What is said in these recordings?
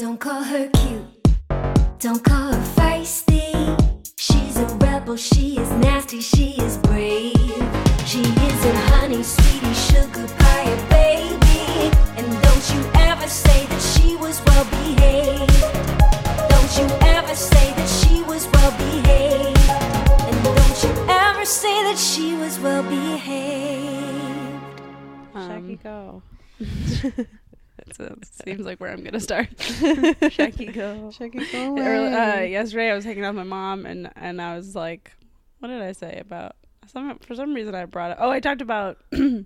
Don't call her cute, don't call her feisty. She's a rebel, she is nasty, she is brave. She isn't honey, sweetie, sugar pie, baby. And don't you ever say that she was well behaved. Don't you ever say that she was well behaved. And don't you ever say that she was well behaved. Shaggy, go. It seems like where I'm gonna start. Shaggy, go. Shaggy, go away. Yesterday I was hanging out with my mom and I was like, what did I say about for some reason I brought it. Oh, I talked about we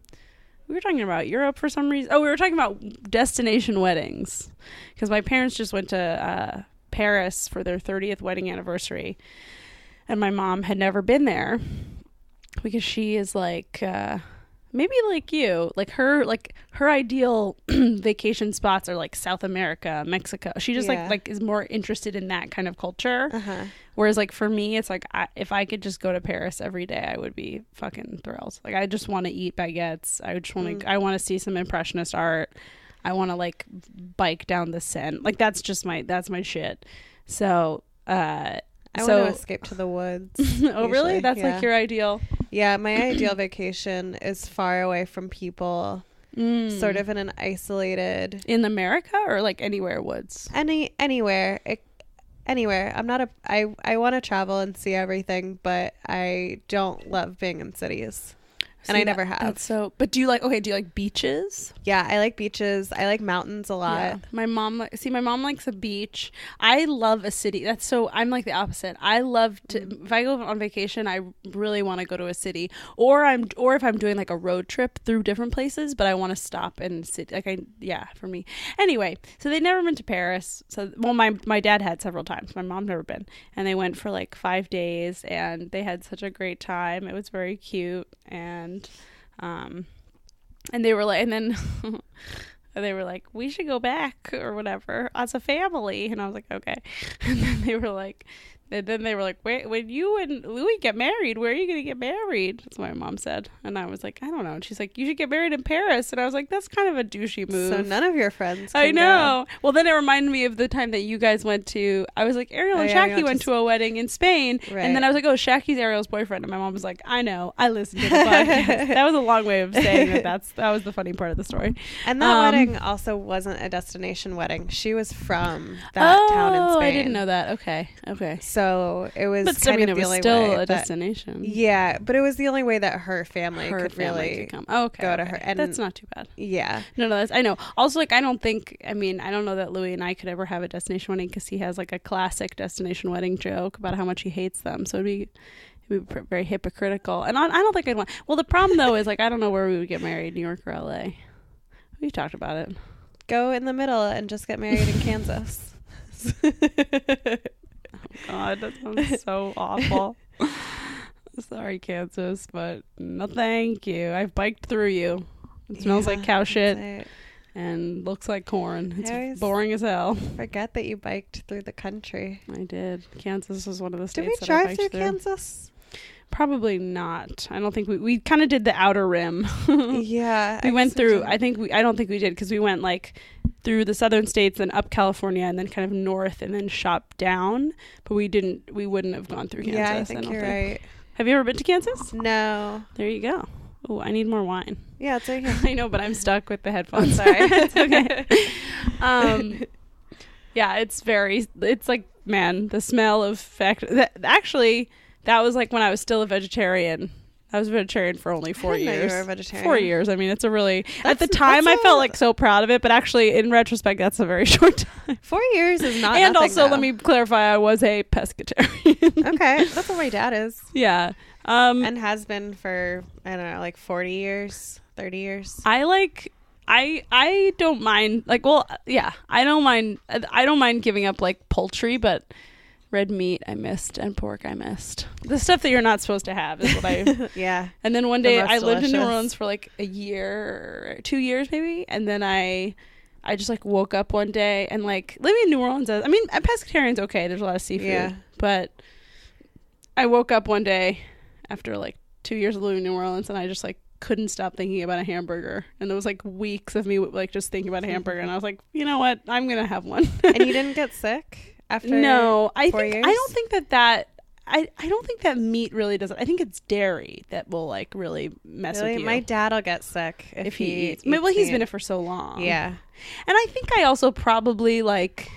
were talking about Europe for some reason. Oh, we were talking about destination weddings because my parents just went to Paris for their 30th wedding anniversary, and my mom had never been there because she is like maybe like you, like her ideal vacation spots are like South America, Mexico. She just like is more interested in that kind of culture. Whereas like for me, it's like if I could just go to Paris every day, I would be fucking thrilled. Like I just want to eat baguettes. I just want to. I want to see some impressionist art. I want to like bike down the Seine. Like that's my shit. So I want to escape to the woods. Oh, really? That's like your ideal? Yeah, my ideal vacation is far away from people, sort of in an isolated... In America or like anywhere woods? Anywhere. Anywhere. I'm not I want to travel and see everything, but I don't love being in cities. And I never have. But do you like beaches? Yeah, I like beaches. I like mountains a lot. Yeah. My mom likes a beach. I love a city. I'm like the opposite. I love to, if I go on vacation, I really want to go to a city, or if I'm doing like a road trip through different places, but I want to stop in city. For me. Anyway, so they'd never been to Paris. So, well, my dad had several times. My mom never been, and they went for like 5 days, and they had such a great time. It was very cute, and they were like, and then they were like, we should go back or whatever as a family, and I was like, okay. And then they were like, wait, when you and Louis get married, where are you going to get married? That's what my mom said. And I was like, I don't know. And she's like, you should get married in Paris. And I was like, that's kind of a douchey move. So none of your friends can I know. go. Well, then it reminded me of the time that you guys went to, I was like, Ariel and Shaki went to a wedding in Spain. Right. And then I was like, oh, Shaki's Ariel's boyfriend. And my mom was like, I know. I listened to the podcast. That was a long way of saying that was the funny part of the story. And that wedding also wasn't a destination wedding. She was from that town in Spain. I didn't know that. Okay. So it was it was still a destination. Yeah, but it was the only way that her family could really come. Go to her. And that's not too bad. Yeah. No, I know. Also, like, I don't know that Louis and I could ever have a destination wedding because he has like a classic destination wedding joke about how much he hates them. So it'd be very hypocritical. And I don't think I'd want. Well, the problem though is like I don't know where we would get married, New York or LA. We talked about it. Go in the middle and just get married in Kansas. Oh God, that sounds so awful. Sorry, Kansas, but no thank you. I've biked through you. It smells like cow shit and looks like corn. It's boring as hell. Forget that you biked through the country. I did. Kansas was one of the states that I biked through. Did we drive through Kansas? Probably not. I don't think we kind of did the outer rim. Yeah. We went through, I don't think we did because we went like through the southern states and up California and then kind of north and then shop down, but we wouldn't have gone through Kansas. Yeah, I think you're right. Have you ever been to Kansas? No. There you go. Oh, I need more wine. Yeah, it's right here. I know, but I'm stuck with the headphones. Sorry. It's okay. Yeah, it's like, man, the smell of that was like when I was still a vegetarian. I was a vegetarian for only 4 years. You were a vegetarian. 4 years. I mean, it's at the time I felt like so proud of it, but actually in retrospect, that's a very short time. 4 years is not And nothing, also, though. let me clarify, I was a pescatarian. Okay. That's what my dad is. Yeah. And has been for, I don't know, like 40 years, 30 years. I don't mind, like, well, yeah, I don't mind giving up like poultry, but red meat I missed and pork I missed. The stuff that you're not supposed to have is what I yeah. And then one day I lived in New Orleans for like a year, 2 years maybe, and then I just like woke up one day and like living in New Orleans, I mean, pescatarian's okay, there's a lot of seafood, but I woke up one day after like 2 years of living in New Orleans and I just like couldn't stop thinking about a hamburger, and there was like weeks of me like just thinking about a hamburger, and I was like, you know what, I'm gonna have one. And you didn't get sick after? No, I 4 think years? I don't think that I don't think that meat really does it. I think it's dairy that will like really mess with you. My dad'll get sick if he eats well, he's meat. been it for so long. Yeah. And I think I also probably like,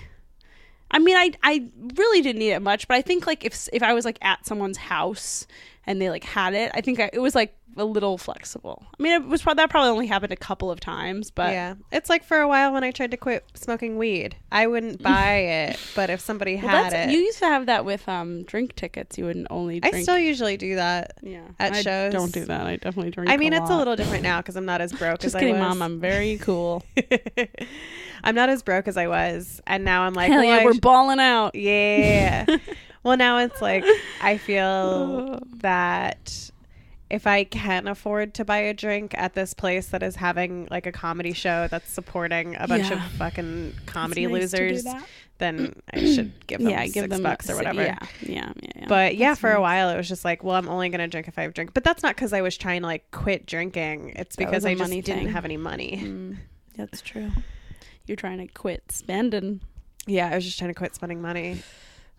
I mean, I really didn't eat it much, but I think like if I was like at someone's house and they like had it, I think it was like a little flexible. I mean, it was that probably only happened a couple of times, but yeah, it's like for a while when I tried to quit smoking weed, I wouldn't buy it, but if somebody had it, you used to have that with drink tickets. You wouldn't only drink. I still usually do that. Yeah, at shows. Don't do that. I definitely drink. I mean, it's a little different now because I'm not as broke Just as kidding, I was. Mom. I'm very cool. I'm not as broke as I was, and now I'm like, Hell well, yeah, we're balling out. Yeah. Well, now it's like I feel that if I can afford to buy a drink at this place that is having like a comedy show that's supporting a bunch of fucking comedy losers, then I should give them $6 or whatever. Yeah. But yeah, for a while it was just like, well, I'm only going to drink if I have drink. But that's not because I was trying to like quit drinking. It's because I just didn't have any money. That's true. You're trying to quit spending. Yeah, I was just trying to quit spending money.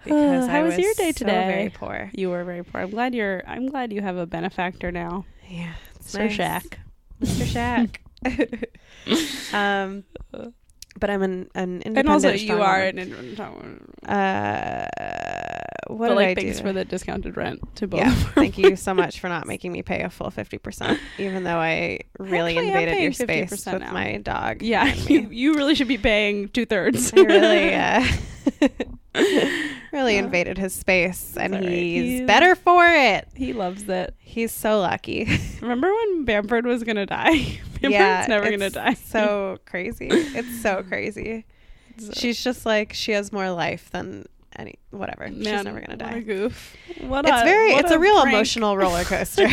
Because how was your day today? Very poor. You were very poor. I'm glad you have a benefactor now. Yeah, it's Sir nice. Shaq. Mr. Shaq. But I'm an independent. And also, strong you are woman. an independent. What but did like, I do? thanks for the discounted rent to both. Yeah, thank you so much for not making me pay a full 50%, even though I really Actually, I'm invaded paying your space 50% with now. my dog. Yeah, you really should be paying 2/3. I really invaded his space, and all right. he's better for it. He loves it. He's so lucky. Remember when Bamford was gonna die? Bamford's never gonna die. So crazy. It's so crazy. She's just like, she has more life than whatever. Man, she's never gonna die. What a goof. It's a real prank. emotional roller coaster.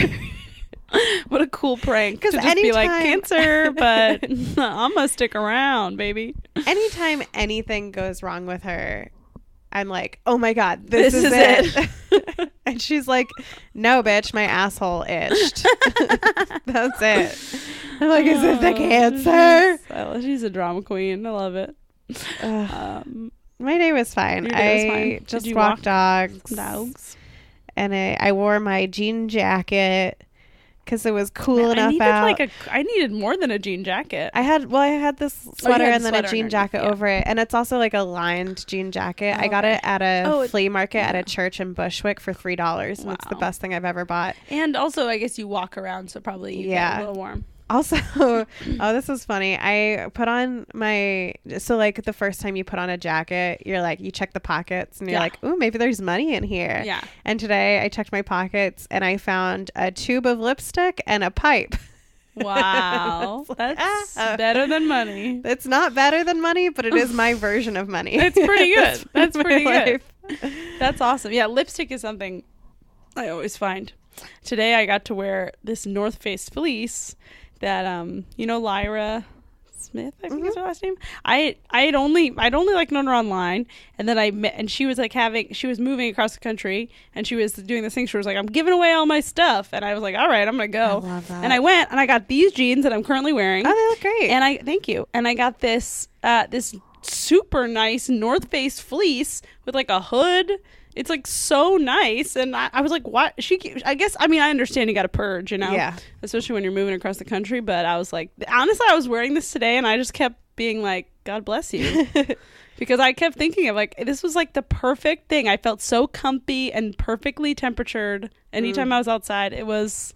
What a cool prank. 'Cause To just be like, anytime- cancer, but I'm gonna stick around, baby. Anytime anything goes wrong with her, I'm like, oh my God, this is it. And she's like, no, bitch, my asshole itched. That's it. I'm like, is it the cancer? She's a drama queen. I love it. My day was fine. Your day was I fine. Did just you walked walk dogs. And I wore my jean jacket because it was cool enough out. I needed more than a jean jacket. I had this sweater had and then a sweater jean underneath, jacket yeah. over it, and it's also like a lined jean jacket. I got it at a flea market at a church in Bushwick for $3, and it's the best thing I've ever bought. And also, I guess you walk around, so probably you get a little warm. Also, this is funny. I put on like the first time you put on a jacket, you're like, you check the pockets and you're like, ooh, maybe there's money in here. Yeah. And today I checked my pockets and I found a tube of lipstick and a pipe. Wow. That's better than money. It's not better than money, but it is my version of money. It's pretty good. That's pretty good. Life. That's awesome. Yeah, lipstick is something I always find. Today I got to wear this North Face fleece that Lyra Smith, I think is her last name. I'd only like known her online, and then I met, and she was like she was moving across the country, and she was doing this thing. She was like, I'm giving away all my stuff, and I was like, all right, I'm gonna go. I love that. And I went, and I got these jeans that I'm currently wearing. Oh, they look great. And thank you. And I got this super nice North Face fleece with like a hood. It's like so nice, and I was like, "What?" I understand you got to purge, Yeah. especially when you're moving across the country. But I was like, honestly, I was wearing this today, and I just kept being like, "God bless you," because I kept thinking of like this was like the perfect thing. I felt so comfy and perfectly temperatured. Anytime I was outside, it was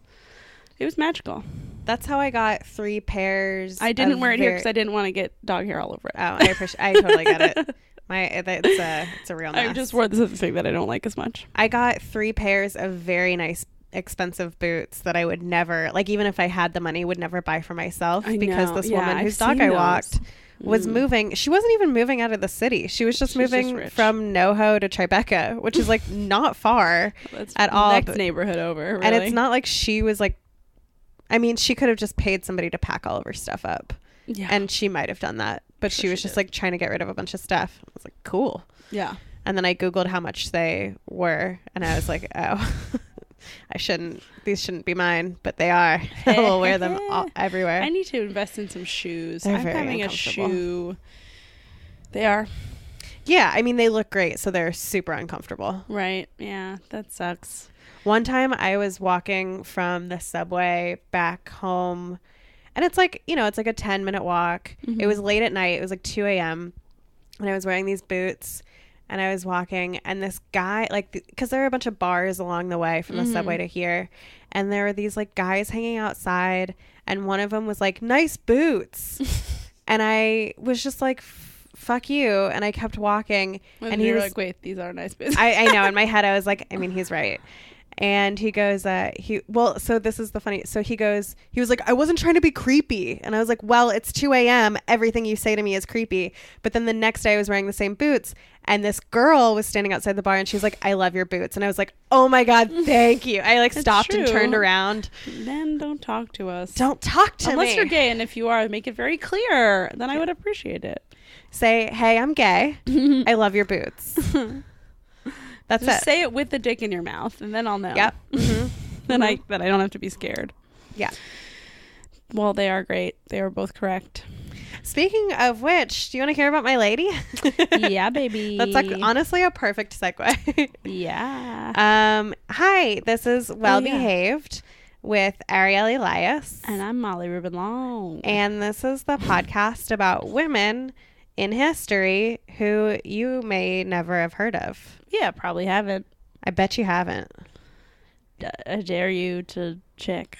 magical. That's how I got 3 pairs. I didn't wear it here because I didn't want to get dog hair all over it. Oh, I totally get it. It's a real mess. I just wore this other thing that I don't like as much. I got 3 pairs of very nice, expensive boots that I would never, like, even if I had the money, would never buy for myself because this woman whose dog I walked was moving. She wasn't even moving out of the city. She was just moving from NoHo to Tribeca, which is like not far at all. Next neighborhood over, really. And it's not like she was like, I mean, she could have just paid somebody to pack all of her stuff up. Yeah. And she might have done that. But she was just like trying to get rid of a bunch of stuff. I was like, cool. Yeah. And then I Googled how much they were. And I was like, oh, These shouldn't be mine, but they are. I will wear them everywhere. I need to invest in some shoes. They're I'm very having a uncomfortable. shoe. They are. Yeah, I mean, they look great, so they're super uncomfortable. Right. Yeah, that sucks. One time I was walking from the subway back home, and it's like, it's like a 10-minute walk. Mm-hmm. It was late at night. It was like 2 a.m. and I was wearing these boots, and I was walking, and this guy, like, because there are a bunch of bars along the way from the subway to here, and there were these like guys hanging outside, and one of them was like, nice boots. And I was just like, fuck you. And I kept walking. And he was like, wait, these are nice boots. I know. In my head, I was like, I mean, he's right. And he goes, so this is the funny. So he was like, I wasn't trying to be creepy. And I was like, well, it's 2 a.m. Everything you say to me is creepy. But then the next day I was wearing the same boots, and this girl was standing outside the bar, and she's like, I love your boots. And I was like, oh my God, thank you. I like stopped and turned around. Then don't talk to us. Don't talk to me. Unless you're gay. And if you are, make it very clear. Then I would appreciate it. Say, hey, I'm gay. I love your boots. That's Just it. say it with the dick in your mouth, and then I'll know. Yep. Mm-hmm. Then I don't have to be scared. Yeah. Well, they are great. They are both correct. Speaking of which, do you want to hear about my lady? Yeah, baby. That's like honestly a perfect segue. Yeah. Hi, this is Well Behaved with Ariel Elias. And I'm Molly Ruben-Long. And this is the podcast about women in history who you may never have heard of. Yeah, probably haven't. I bet you haven't. I dare you to check.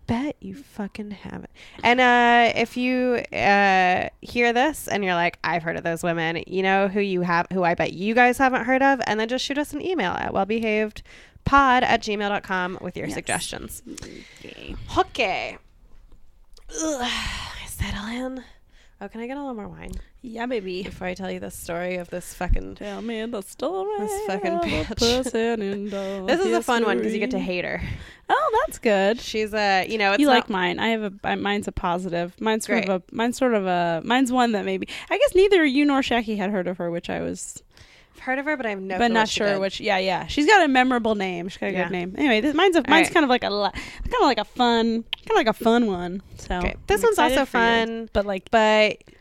Bet you fucking haven't. And if you hear this and you're like, I've heard of those women, you know who I bet you guys haven't heard of, and then just shoot us an email at wellbehavedpod@gmail.com with your suggestions. Okay. Ugh, settle in. Oh, can I get a little more wine? Yeah, baby. Before I tell you the story of this fucking... Tell me the story. This fucking bitch. This is a fun one because you get to hate her. Oh, that's good. She's it's you like mine. I have mine's a positive. Mine's one that maybe, I guess neither you nor Shaki had heard of her, which I was... I've heard of her, but I've never. But not sure which. Yeah. She's got a memorable name. She's got a good name. Anyway, mine's kind of like a fun one. So this one's also fun, but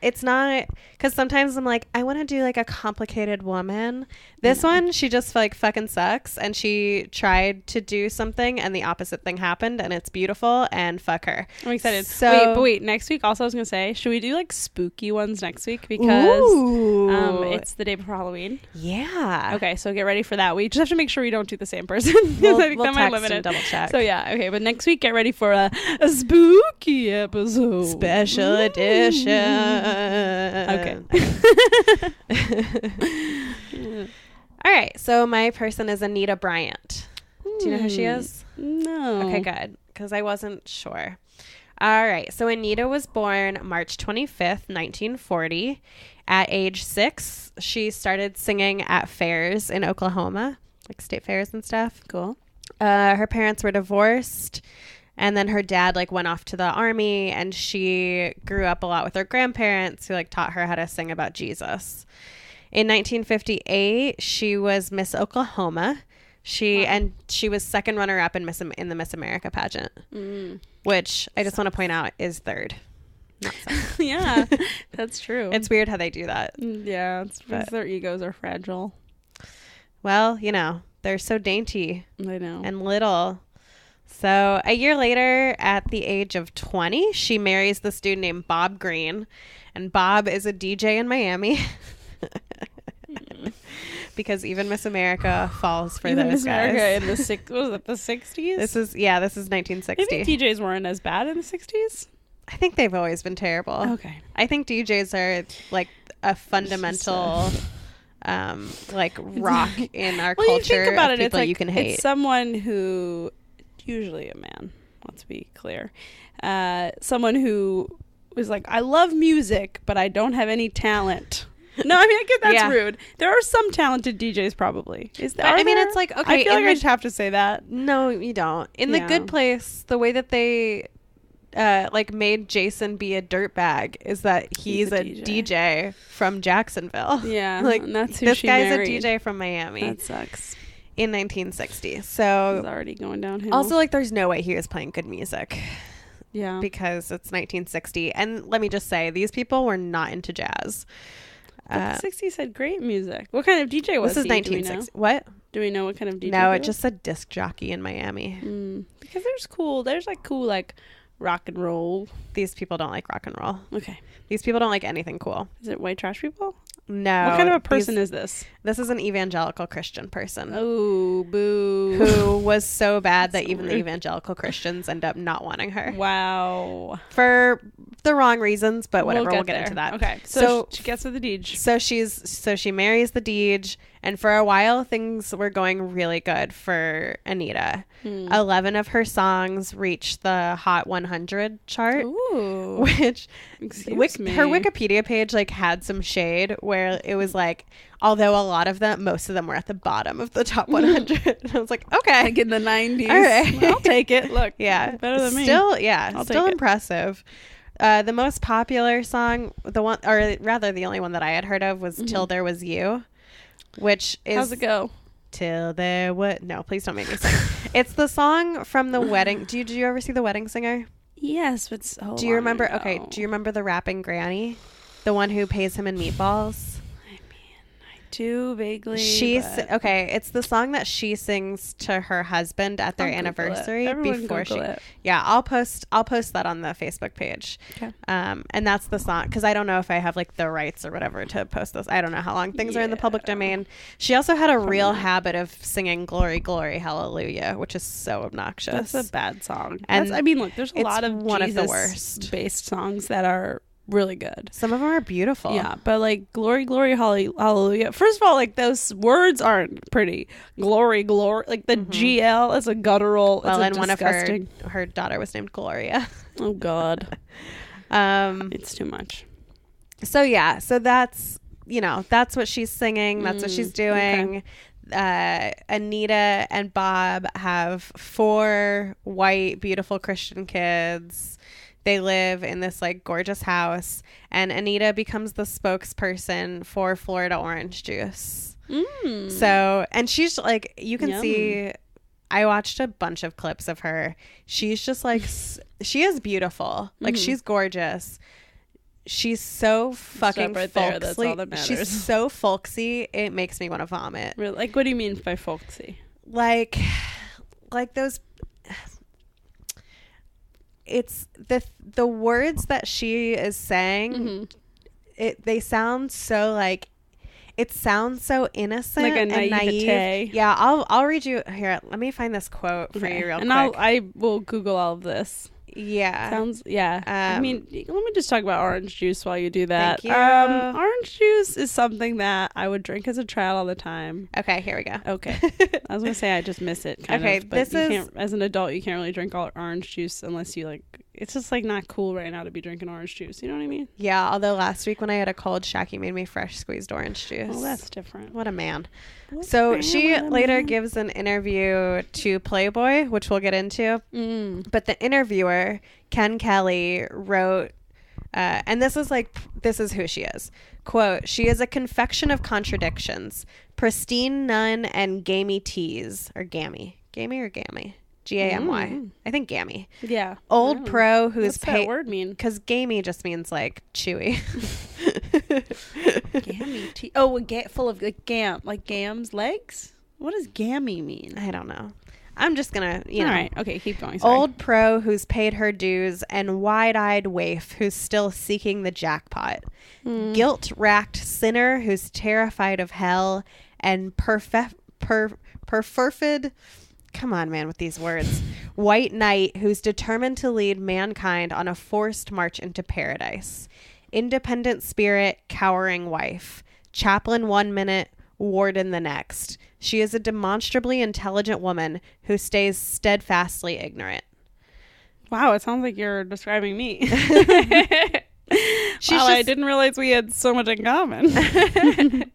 it's not, because sometimes I'm like, I want to do like a complicated woman. This one, she just like fucking sucks, and she tried to do something, and the opposite thing happened, and it's beautiful, and fuck her. I'm excited. So wait. Next week, also, I was gonna say, should we do like spooky ones next week, because it's the day before Halloween. Yeah. Okay, so get ready for that. We just have to make sure we don't do the same person. We'll I think that might limit it. Double check. So yeah, okay. But next week, get ready for a spooky episode, special edition. Okay. All right. So my person is Anita Bryant. Do you know who she is? No. Okay, good. Because I wasn't sure. All right. So Anita was born March 25th, 1940. At age 6, she started singing at fairs in Oklahoma, like state fairs and stuff. Cool. Her parents were divorced, and then her dad like went off to the army, and she grew up a lot with her grandparents, who like taught her how to sing about Jesus. In 1958, she was Miss Oklahoma. She was second runner-up in the Miss America pageant, which I just want to point out is third. Yeah, that's true. It's weird how they do that. Yeah, it's because their egos are fragile. Well, they're so dainty. I know. And little. So a year later, at the age of 20, she marries this dude named Bob Green, and Bob is a DJ in Miami. Because even Miss America falls for even those Miss guys. America in the was it the 60s? This is 1960. I think DJs weren't as bad in the 60s. I think they've always been terrible. Okay. I think DJs are like a fundamental like rock in our culture. You think about it, people it's like you can hate. It's someone who, usually a man, let's be clear, someone who was like, I love music, but I don't have any talent. No, I mean, I get that's rude. There are some talented DJs probably. It's like, okay. I feel like I just have to say that. No, you don't. In The Good Place, the way that they like made Jason be a dirtbag is that he's a DJ from Jacksonville. Yeah, like and that's who this she guy's married. a DJ from Miami. That sucks. in 1960. So it's already going downhill. Also, like, there's no way he was playing good music. Yeah. Because it's 1960. And let me just say, these people were not into jazz. But the 60s had great music. What kind of DJ was he? This is 1960. What? Do we know what kind of DJ No, it just said disc jockey in Miami. Because there's like cool, like, rock and roll. These people don't like rock and roll. Okay. These people don't like anything cool. Is it white trash people? No. What kind of a person is this? This is an evangelical Christian person. Oh, boo. Who was so bad that even the evangelical Christians end up not wanting her. Wow. For the wrong reasons, but whatever. We'll get into that. Okay. So she gets with the Deej. So she marries the Deej, and for a while things were going really good for Anita. 11 of her songs reached the Hot 100 chart. Ooh. Which her Wikipedia page like had some shade where it was like, although most of them were at the bottom of the top 100. And I was like, okay, like in the 90s. All right. I'll take it. Look, yeah, better than me. Still impressive. The most popular song, the only one that I had heard of was "Till There Was You," which is how's it go? Till there was no, please don't make me sing. It's the song from The Wedding. Did you ever see The Wedding Singer? Yes, but so do you remember? Ago. Okay, do you remember the rapping granny, the one who pays him in meatballs? Too vaguely. It's the song that she sings to her husband at their anniversary before she. Yeah, I'll post that on the Facebook page. Okay. And that's the song, because I don't know if I have like the rights or whatever to post this. I don't know how long things are in the public domain. She also had a real habit of singing "Glory, Glory, Hallelujah," which is so obnoxious. That's a bad song. And look, there's a lot of one of the worst based songs that are really good. Some of them are beautiful. Yeah, but like "Glory, Glory, Hallelujah." First of all, like those words aren't pretty. Glory, glory, like the GL is a guttural. Well, and one of her daughter was named Gloria. Oh God, it's too much. So yeah, so that's that's what she's singing. That's what she's doing. Okay. Anita and Bob have 4 white, beautiful Christian kids. They live in this like gorgeous house, and Anita becomes the spokesperson for Florida orange juice. So, and she's like, you can see, I watched a bunch of clips of her. She's just like, she is beautiful. Like she's gorgeous. She's so fucking folksy. That's all that matters. She's so folksy. It makes me want to vomit. Really? Like, what do you mean by folksy? Like those. It's the words that she is saying. They sound so like, it sounds so innocent, like a naive. Yeah, I'll read you here. Let me find this quote for you real quick. I will Google all of this. Yeah. Sounds, yeah. I mean, let me just talk about orange juice while you do that. Thank you. Orange juice is something that I would drink as a child all the time. Okay, here we go. Okay. I was going to say I just miss it kind of. But as an adult, you can't really drink all orange juice unless you like, it's just like not cool right now to be drinking orange juice. You know what I mean? Yeah, although last week when I had a cold, Shaki made me fresh squeezed orange juice. Oh, that's different. What a man. She later gives an interview to Playboy, which we'll get into. But the interviewer, Ken Kelly, wrote, and this is who she is. Quote, "She is a confection of contradictions, pristine nun and gammy tease." Or gammy. Gammy or gammy? G-A-M-Y. I think gammy. Yeah. Old pro who's What's that word mean? Because gammy just means like chewy. Gammy tea. Oh, full of like gam's legs? What does gammy mean? I don't know. I'm just gonna, All right. Okay, keep going. Sorry. Old pro who's paid her dues, and wide-eyed waif who's still seeking the jackpot. Guilt-racked sinner who's terrified of hell, and perfurfid. Come on, man, with these words. White knight who's determined to lead mankind on a forced march into paradise. Independent spirit, cowering wife. Chaplain 1 minute, warden the next. She is a demonstrably intelligent woman who stays steadfastly ignorant. Wow, it sounds like you're describing me. I didn't realize we had so much in common.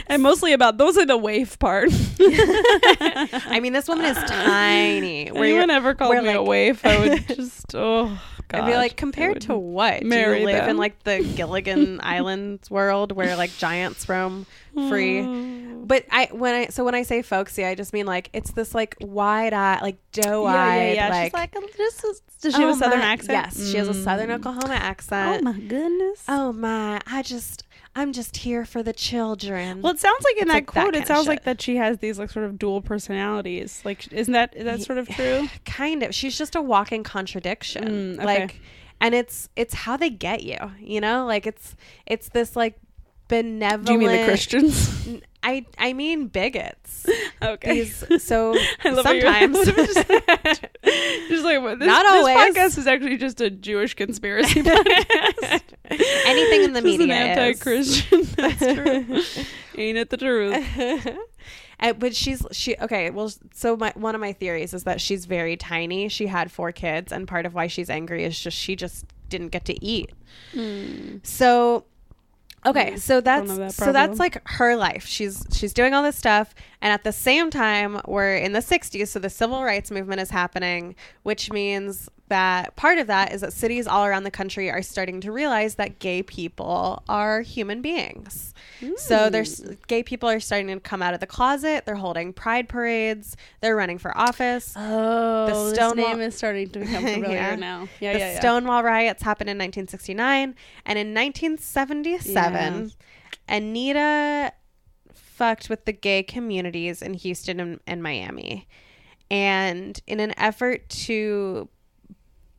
And mostly about, those are the waif part. I mean, this woman is tiny. If anyone ever called me a waif, I would just, I'd be like, compared to what? Do you live in like the Gilligan Islands world where like giants roam free? But when I say folksy, I just mean like it's this like wide-eyed, like doe-eyed. Yeah. Like, She's like, does she have a southern accent? Yes, she has a southern Oklahoma accent. Oh my goodness. Oh my, I'm just here for the children. Well, it sounds like in that quote, it sounds like shit. that she has these like sort of dual personalities. Like, is that sort of true? Kind of. She's just a walking contradiction. Okay. Like, and it's how they get you, you know? Like it's this like benevolent. Do you mean the Christians? I mean bigots. Okay. So I love sometimes just like this, not always. This podcast is actually just a Jewish conspiracy podcast. Anything in the just media an anti-Christian. That's true. Ain't it the truth? But she okay. Well, so one of my theories is that she's very tiny. She had 4 kids, and part of why she's angry is she just didn't get to eat. So. Okay, so that's like her life. She's doing all this stuff, and at the same time, we're in the 60s, so the civil rights movement is happening, which means that part of that is that cities all around the country are starting to realize that gay people are human beings. So gay people are starting to come out of the closet. They're holding pride parades. They're running for office. Oh, this name is starting to become familiar now. The Stonewall riots happened in 1969, and in 1977, Anita fucked with the gay communities in Houston and Miami, and in an effort to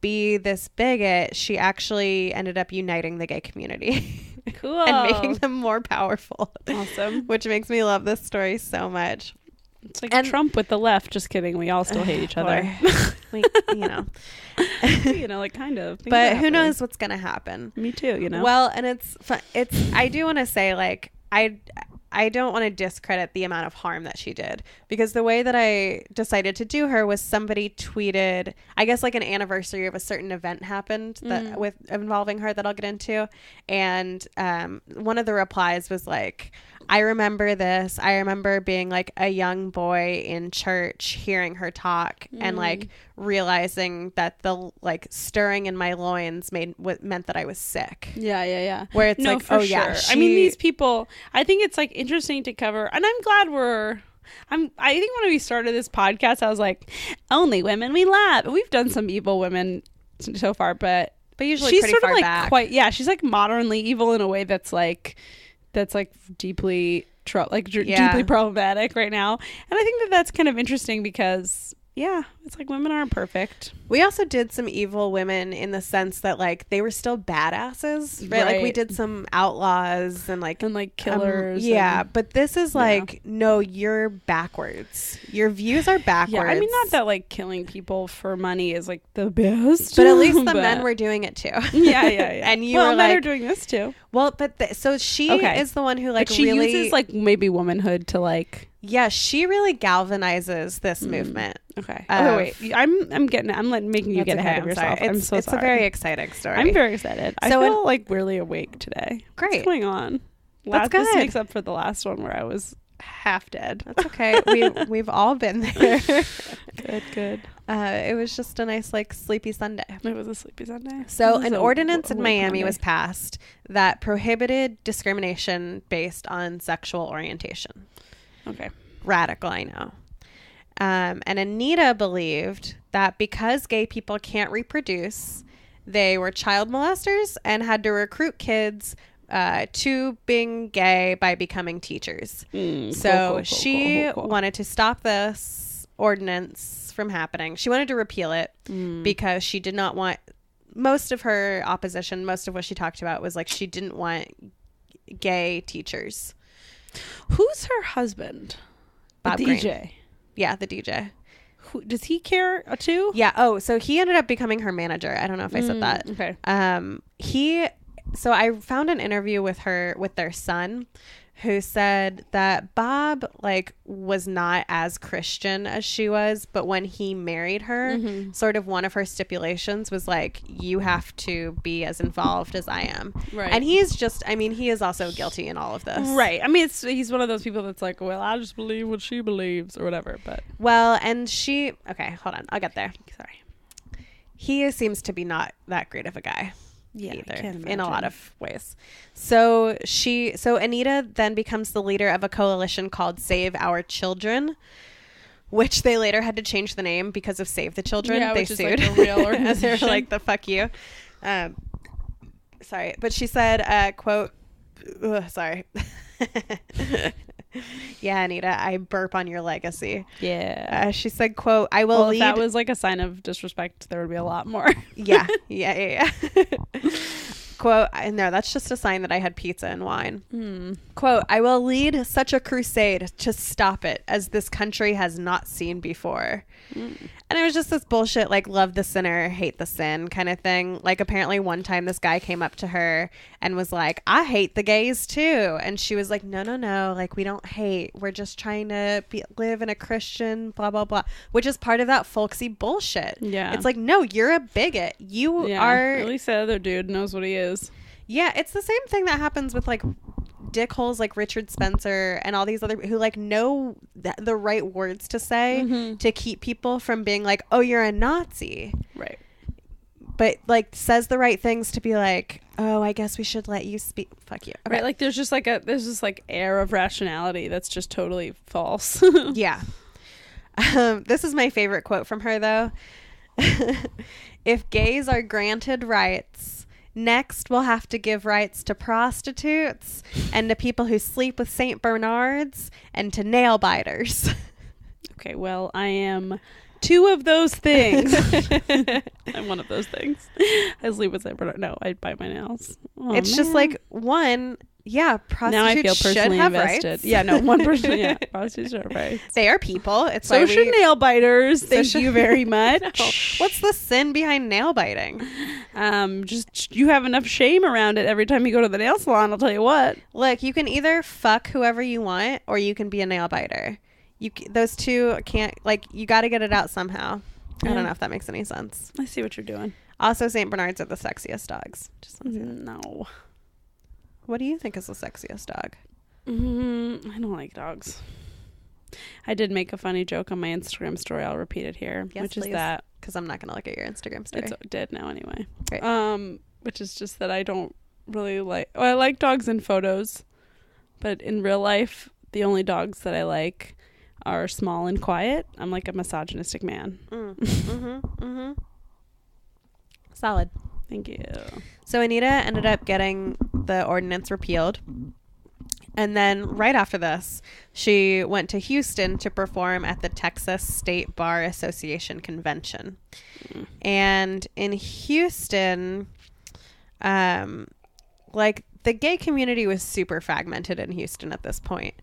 be this bigot, she actually ended up uniting the gay community. Cool. And making them more powerful. Awesome. Which makes me love this story so much. It's like Trump with the left. Just kidding. We all still hate each other. Like kind of. But who knows what's going to happen? Me too, you know. Well, and it's I do want to say, like, I don't want to discredit the amount of harm that she did, because the way that I decided to do her was somebody tweeted, I guess like an anniversary of a certain event happened that with involving her that I'll get into. And one of the replies was like, I remember this. I remember being like a young boy in church, hearing her talk and like realizing that the like stirring in my loins meant that I was sick. Yeah. Where it's like, oh sure. yeah. I mean, these people, I think it's like interesting to cover, and I'm glad I think when we started this podcast, I was like, only women we love. We've done some evil women so far, but usually she's pretty sort far of like back. she's like modernly evil in a way that's like deeply deeply problematic right now. And I think that's kind of interesting because it's like women aren't perfect. We also did some evil women in the sense that like they were still badasses, right? Like we did some outlaws and like killers. But this is like, no, you're backwards. Your views are backwards. Yeah, I mean, not that like killing people for money is like the best, but at least the men were doing it too. Yeah. And you were men like, are doing this too. Well, but so she is the one who like she really uses like maybe womanhood to like. Yeah, she really galvanizes this movement. Okay. Wait. I'm making you get ahead of yourself. I'm so sorry. It's a very exciting story. I'm very excited. I feel like really awake today. Great. What's going on? That's good. This makes up for the last one where I was half dead. That's okay. We've all been there. Good. It was just a nice like sleepy Sunday. It was a sleepy Sunday. So an ordinance in Miami was passed that prohibited discrimination based on sexual orientation. Okay. Radical, I know. And Anita believed that because gay people can't reproduce, they were child molesters and had to recruit kids to being gay by becoming teachers. So she wanted to stop this ordinance from happening. She wanted to repeal it because she did not want, most of her opposition, most of what she talked about was like she didn't want gay teachers. Who's her husband? Bob the Green. DJ. Yeah, the DJ. Does he care too? Yeah. Oh, so he ended up becoming her manager. I don't know if I said that. Okay. So I found an interview with their son, who said that Bob like was not as Christian as she was, but when he married her, sort of one of her stipulations was like, you have to be as involved as I am. Right. And he is also guilty in all of this. Right. I mean, he's one of those people that's like, well, I just believe what she believes or whatever. But okay, hold on, I'll get there. Sorry. He seems to be not that great of a guy. either in a lot of ways. So Anita then becomes the leader of a coalition called Save Our Children, which they later had to change the name because of Save the Children. Yeah, they which sued. is like a real organization. They're like, the fuck you. Sorry, but she said, quote, sorry. Yeah, Anita, I burp on your legacy. Yeah. She said, quote, I will lead. If that was like a sign of disrespect, there would be a lot more. Yeah. Quote, no, that's just a sign that I had pizza and wine. Quote, I will lead such a crusade to stop it as this country has not seen before. And it was just this bullshit, like, love the sinner, hate the sin kind of thing. Like, apparently one time this guy came up to her and was like, I hate the gays too. And she was like, no, like, we don't hate. We're just trying to live in a Christian, blah, blah, blah, which is part of that folksy bullshit. Yeah. It's like, no, you're a bigot. You are. At least the other dude knows what he is. Yeah, it's the same thing that happens with, like, dickholes like Richard Spencer and all these other who, like, know the right words to say to keep people from being like, oh, you're a Nazi. Right. But, like, says the right things to be like, oh, I guess we should let you speak. Fuck you. Okay. Right. Like, there's just like air of rationality that's just totally false. Yeah. This is my favorite quote from her, though. If gays are granted rights, next, we'll have to give rights to prostitutes and to people who sleep with St. Bernards and to nail biters. Okay, well, I am 2 of those things. I'm one of those things. I sleep with St. Bernard. No, I bite my nails. Oh, it's just like, one, yeah, prostitutes now I feel personally should have invested. rights. Yeah, no, one person. Yeah, prostitutes should have rights. They are people. It's so should nail biters. Thank you very much. No. What's the sin behind nail biting? Just you have enough shame around it every time you go to the nail salon. I'll tell you what. Look, you can either fuck whoever you want, or you can be a nail biter. Those two can't, like, you got to get it out somehow. I don't know if that makes any sense. I see what you're doing. Also, St. Bernards are the sexiest dogs. Just no. What do you think is the sexiest dog? I don't like dogs. I did make a funny joke on my Instagram story. I'll repeat it here. Yes, which please. is that, because I'm not going to look at your Instagram story. It's dead now anyway. Great. Which is just that I don't really like. Well, I like dogs in photos, but in real life, the only dogs that I like are small and quiet. I'm like a misogynistic man. Solid. Thank you. So Anita ended up getting the ordinance repealed. And then right after this, she went to Houston to perform at the Texas State Bar Association convention. And in Houston, like, the gay community was super fragmented in Houston at this point.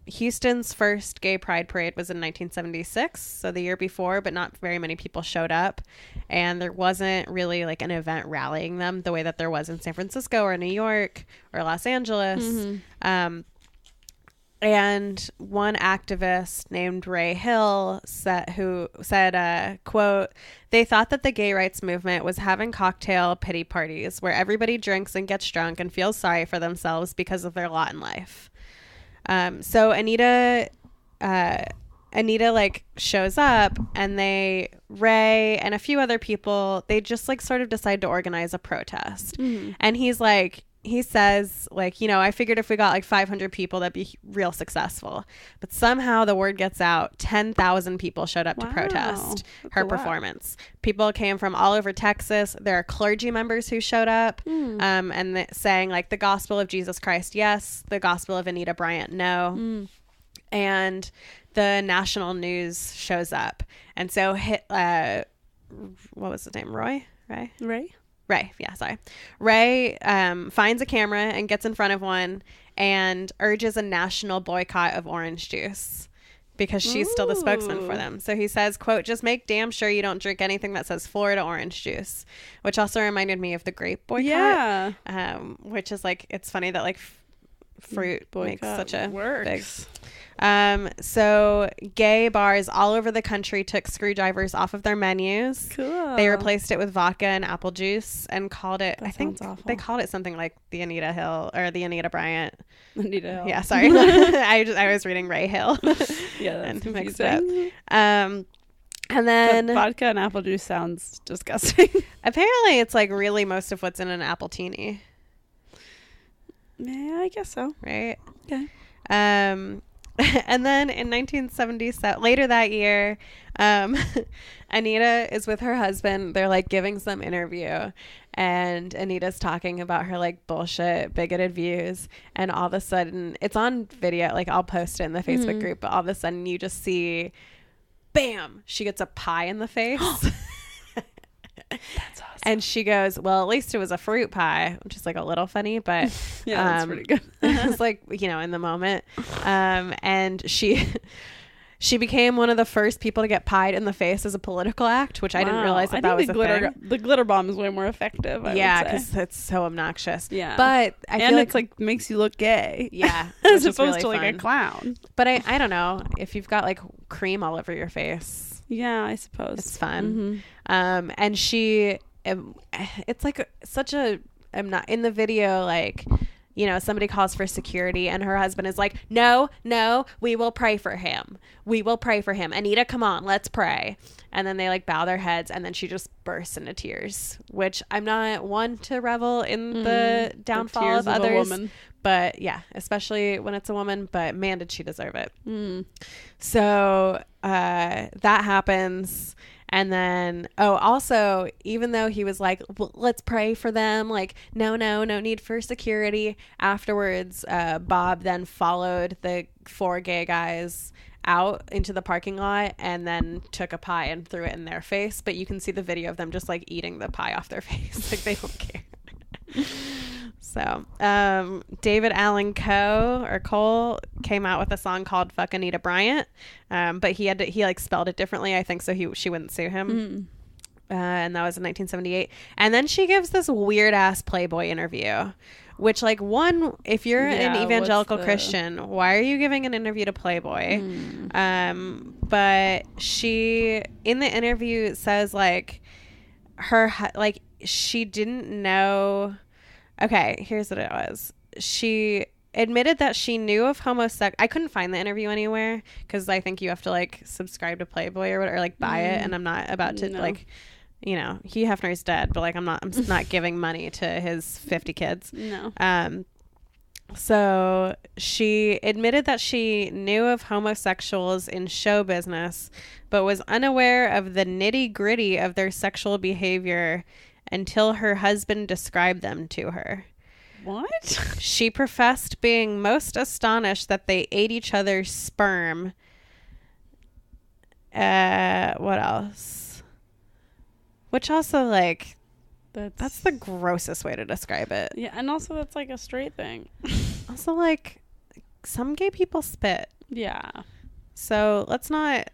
Houston's first gay pride parade was in 1976, so the year before, but not very many people showed up, and there wasn't really, like, an event rallying them the way that there was in San Francisco or New York or Los Angeles. And one activist named Ray Hill said, quote, they thought that the gay rights movement was having cocktail pity parties where everybody drinks and gets drunk and feels sorry for themselves because of their lot in life. So Anita like shows up, and Ray and a few other people, they just, like, sort of decide to organize a protest. And he says, like, you know, I figured if we got like 500 people, that'd be real successful. But somehow the word gets out. 10,000 people showed up to protest her performance. People came from all over Texas. There are clergy members who showed up and saying, like, the gospel of Jesus Christ, yes. The gospel of Anita Bryant, no. And the national news shows up. And so, what was his name? Ray, yeah, sorry. Ray finds a camera and gets in front of one and urges a national boycott of orange juice because she's still the spokesman for them. So he says, quote, just make damn sure you don't drink anything that says Florida orange juice, which also reminded me of the grape boycott. Yeah. Which is, like, it's funny that, like, fruit boycott makes such a big... So gay bars all over the country took screwdrivers off of their menus. Cool. They replaced it with vodka and apple juice and called it, I think they called it something like the Anita Hill or the Anita Bryant. Anita Hill. Yeah, sorry. I was reading Ray Hill. Yeah, that's and mixed it up. And then but vodka and apple juice sounds disgusting. Apparently it's like really most of what's in an apple teeny. Yeah, I guess so. Right? Okay. And then in 1977, later that year, Anita is with her husband. They're like giving some interview, and Anita's talking about her like bullshit bigoted views, and all of a sudden it's on video. Like I'll post it in the Facebook group, but all of a sudden you just see, bam, she gets a pie in the face. That's awesome. And she goes, well, at least it was a fruit pie, which is like a little funny, but yeah, that's pretty good. it was like, you know, in the moment. And she became one of the first people to get pied in the face as a political act, which I didn't realize that was a thing. The glitter bomb is way more effective. Yeah, because it's so obnoxious. Yeah, but I feel it's like makes you look gay. Yeah, as opposed to like a clown. But I don't know, if you've got like cream all over your face. Yeah, I suppose it's fun. And she, it's like such a, I'm not in the video, like, you know, somebody calls for security and her husband is like, no, we will pray for him. Anita, come on, let's pray. And then they like bow their heads, and then she just bursts into tears, which I'm not one to revel in the downfall of others. But yeah, especially when it's a woman, but man, did she deserve it. So that happens. And then, also, even though he was like, well, let's pray for them, like, no need for security. Afterwards, Bob then followed the 4 gay guys out into the parking lot and then took a pie and threw it in their face. But you can see the video of them just like eating the pie off their face. Like they don't care. So, David Allen Cole came out with a song called Fuck Anita Bryant. But he like spelled it differently, I think, so she wouldn't sue him. And that was in 1978. And then she gives this weird ass Playboy interview, which like if you're an evangelical Christian, why are you giving an interview to Playboy? But she, in the interview, says like she didn't know. Okay, here's what it was. She admitted that she knew of I couldn't find the interview anywhere because I think you have to like subscribe to Playboy or whatever, or like buy it, and I'm not about to like, you know, Hugh Hefner's dead, but like I'm not giving money to his 50 kids. No. So she admitted that she knew of homosexuals in show business, but was unaware of the nitty gritty of their sexual behavior until her husband described them to her. What? She professed being most astonished that they ate each other's sperm. What else? Which also, like, that's the grossest way to describe it. Yeah, and also that's like a straight thing. Also, like, some gay people spit. Yeah. So let's not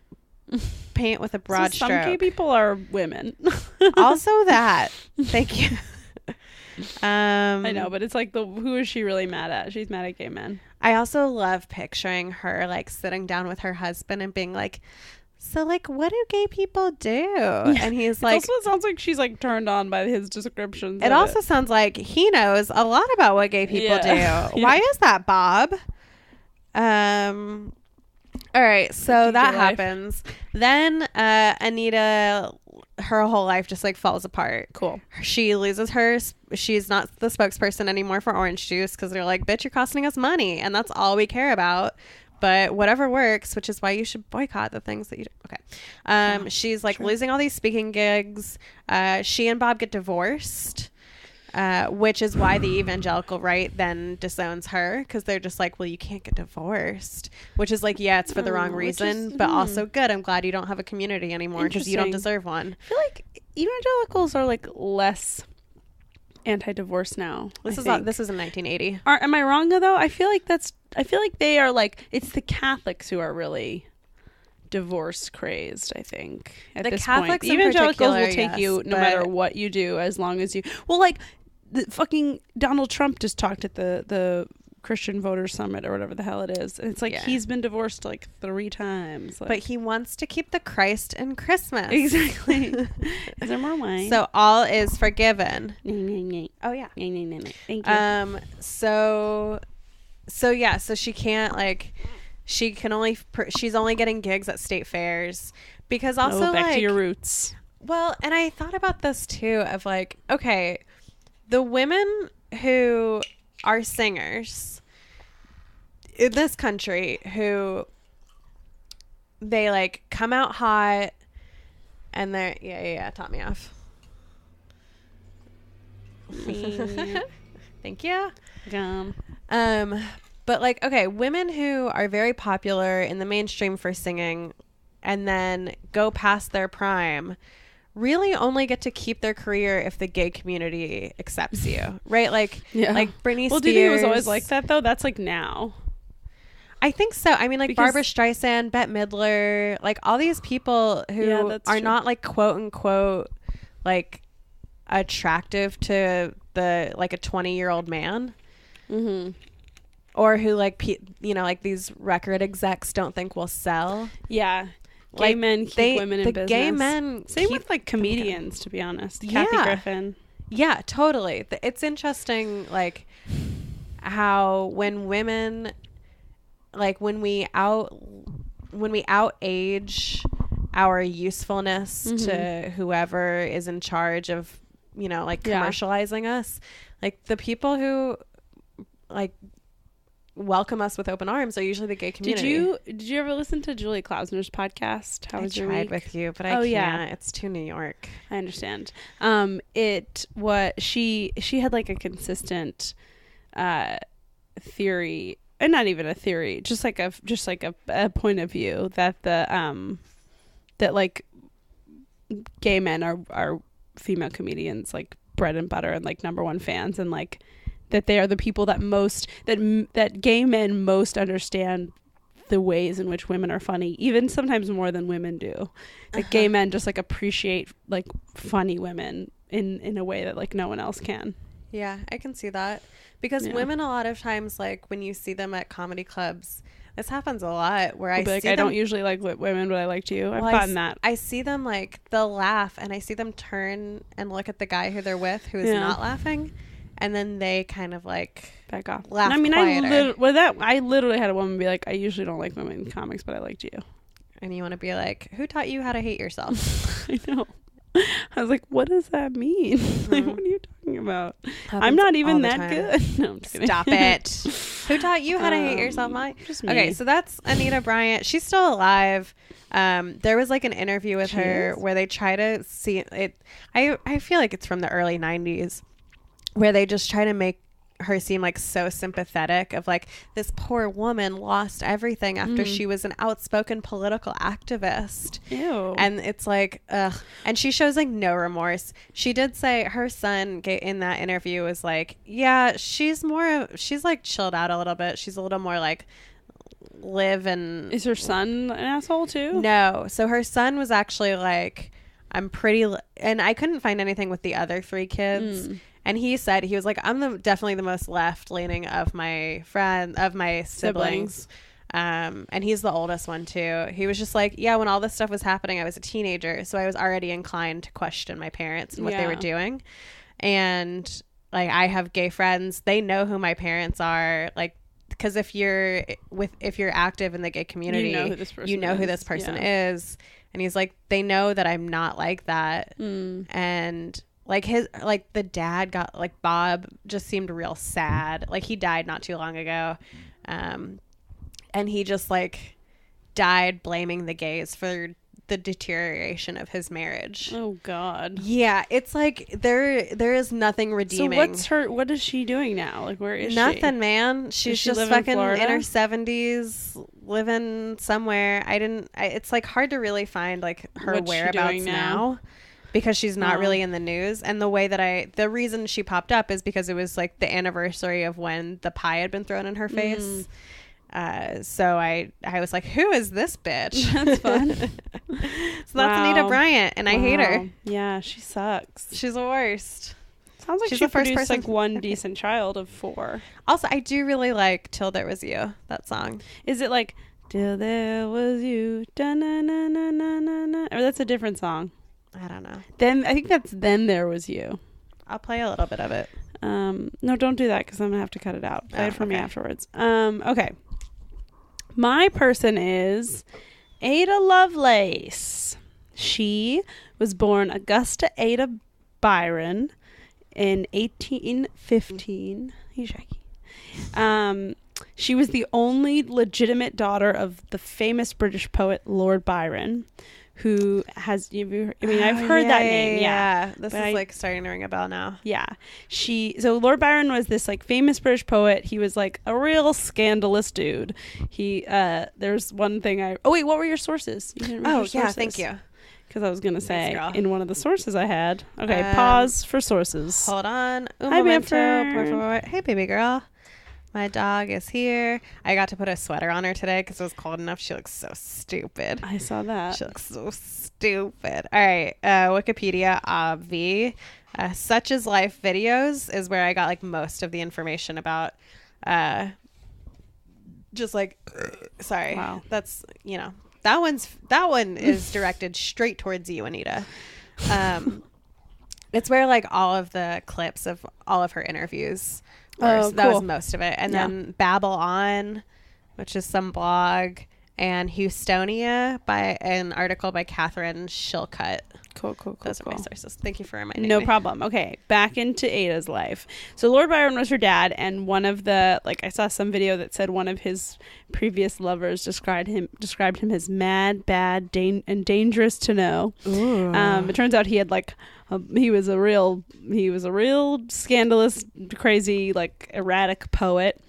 paint with a broad stroke. Some gay people are women. Also that. Thank you. I know, but it's like who is she really mad at? She's mad at gay men. I also love picturing her like sitting down with her husband and being like, so like what do gay people do? Yeah. And he's like, it sounds like she's like turned on by his descriptions. It also sounds like he knows a lot about what gay people do. Yeah. Why is that, Bob? All right, so that happens. Then Anita, her whole life just like falls apart. Cool. She loses she's not the spokesperson anymore for orange juice because they're like, bitch, you're costing us money, and that's all we care about. But whatever works, which is why you should boycott the things that you do. Okay. She's like losing all these speaking gigs. She and Bob get divorced. Which is why the evangelical right then disowns her, because they're just like, well, you can't get divorced, which is like, yeah, it's for the wrong reason, but also good. I'm glad you don't have a community anymore because you don't deserve one. I feel like evangelicals are like less anti-divorce now. This is in 1980. Am I wrong though? I feel like they are like, it's the Catholics who are really divorce crazed. I think at the this Catholics point, evangelicals will take you no matter what you do, as long as you like. The fucking Donald Trump just talked at the Christian Voter Summit or whatever the hell it is, and it's like he's been divorced like 3 times. Like, but he wants to keep the Christ in Christmas. Exactly. Is there more wine? So all is forgiven. Oh yeah. Thank you. So she can't like. she's only getting gigs at state fairs because also back to your roots. Well, and I thought about this too of like, okay, the women who are singers in this country who they like come out hot and they're top me off. Thank you. But like, okay, women who are very popular in the mainstream for singing and then go past their prime really only get to keep their career if the gay community accepts you, right? Like, like Britney Spears. Well, do you think it was always like that though? That's like now. I think so. I mean, like Barbara Streisand, Bette Midler, like all these people who are not like quote unquote like attractive to the like a 20-year-old man. Mm-hmm. Or who like like these record execs don't think will sell. Yeah, gay men keep women in business. Gay men same with like comedians, to be honest. Kathy Griffin. Yeah, totally. It's interesting, like how when women, like when we out age our usefulness to whoever is in charge of like commercializing us, like the people who like welcome us with open arms are usually the gay community. Did you ever listen to Julie Klausner's podcast? How was your week? I tried with you, but I can't. Yeah. It's too New York. I understand. She had like a consistent theory, and not even a theory, just like a point of view that that like gay men are female comedians like bread and butter and like number one fans, and like that they are the people that that gay men most understand the ways in which women are funny, even sometimes more than women do. Like gay men just like appreciate like funny women in a way that like no one else can. Yeah, I can see that because women a lot of times, like when you see them at comedy clubs, this happens a lot where I don't usually like women, but I liked you. I've gotten that. I see them like they'll laugh and I see them turn and look at the guy who they're with who is not laughing. And then they kind of like back off. Laugh I mean, quieter. I literally had a woman be like, I usually don't like women in comics, but I liked you. And you want to be like, who taught you how to hate yourself? I know. I was like, what does that mean? Like, what are you talking about? I'm not even that good. No, I'm just kidding. Stop it. Who taught you how to hate yourself, Molly? Just me. Okay, so that's Anita Bryant. She's still alive. There was like an interview with her where they try to see it. I feel like it's from the early 90s. Where they just try to make her seem like so sympathetic of like this poor woman lost everything after she was an outspoken political activist. Ew. And it's like, ugh. And she shows like no remorse. She did say her son in that interview was like, yeah, she's like chilled out a little bit. She's a little more like live and... Is her son an asshole too? No. So her son was actually like, I'm pretty... And I couldn't find anything with the other 3 kids. And he said, he was like, I'm definitely the most left-leaning of my siblings. And he's the oldest one too. He was just like, yeah, when all this stuff was happening, I was a teenager. So I was already inclined to question my parents and what they were doing. And like, I have gay friends. They know who my parents are. Like, because if you're active in the gay community, you know who this person is. And he's like, they know that I'm not like that. And like the dad got like Bob just seemed real sad. Like he died not too long ago. And he just like died blaming the gays for the deterioration of his marriage. Oh God. Yeah. It's like there is nothing redeeming. So what is she doing now? Like where is nothing, she? Nothing, man. She's just fucking in her 70s living somewhere. It's like hard to really find like her What's whereabouts now. Because she's not really in the news. And the way that the reason she popped up is because it was like the anniversary of when the pie had been thrown in her face. So I was like, who is this bitch? That's fun. So that's Anita Bryant, and I hate her. Yeah, she sucks. She's the worst. Sounds like she's the first person like one decent child of 4. Also, I do really like Till There Was You, that song. Is it like Till There Was You, da-na-na-na-na-na-na, or that's a different song? I don't know. Then I think that's Then There Was You. I'll play a little bit of it. No, don't do that because I'm gonna have to cut it out. Play it for me afterwards. Okay. My person is Ada Lovelace. She was born Augusta Ada Byron in 1815. He's shaky. She was the only legitimate daughter of the famous British poet Lord Byron, who has, I've heard that name. Yeah. This is like starting to ring a bell now. Yeah. So Lord Byron was this like famous British poet. He was like a real scandalous dude. There's one thing what were your sources? You didn't read your sources. Thank you. Because I was going to say in one of the sources I had. Okay, pause for sources. Hold on. Hi, Bamford. Hey, baby girl. My dog is here. I got to put a sweater on her today because it was cold enough. She looks so stupid. I saw that. She looks so stupid. All right. Wikipedia, obvi. Such Is Life videos is where I got like most of the information about just like, sorry. Wow. That's, that one is directed straight towards you, Anita. It's where like all of the clips of all of her interviews were. So that was most of it. And then Babble On, which is some blog, and Houstonia by an article by Catherine Shilcutt. Cool. Those are my sources. Thank you for reminding me. No problem. Okay, back into Ada's life. So Lord Byron was her dad, and one of the, like, I saw some video that said one of his previous lovers described him as mad, bad, and dangerous to know. Ooh. It turns out he had like he was a real scandalous, crazy, like erratic poet.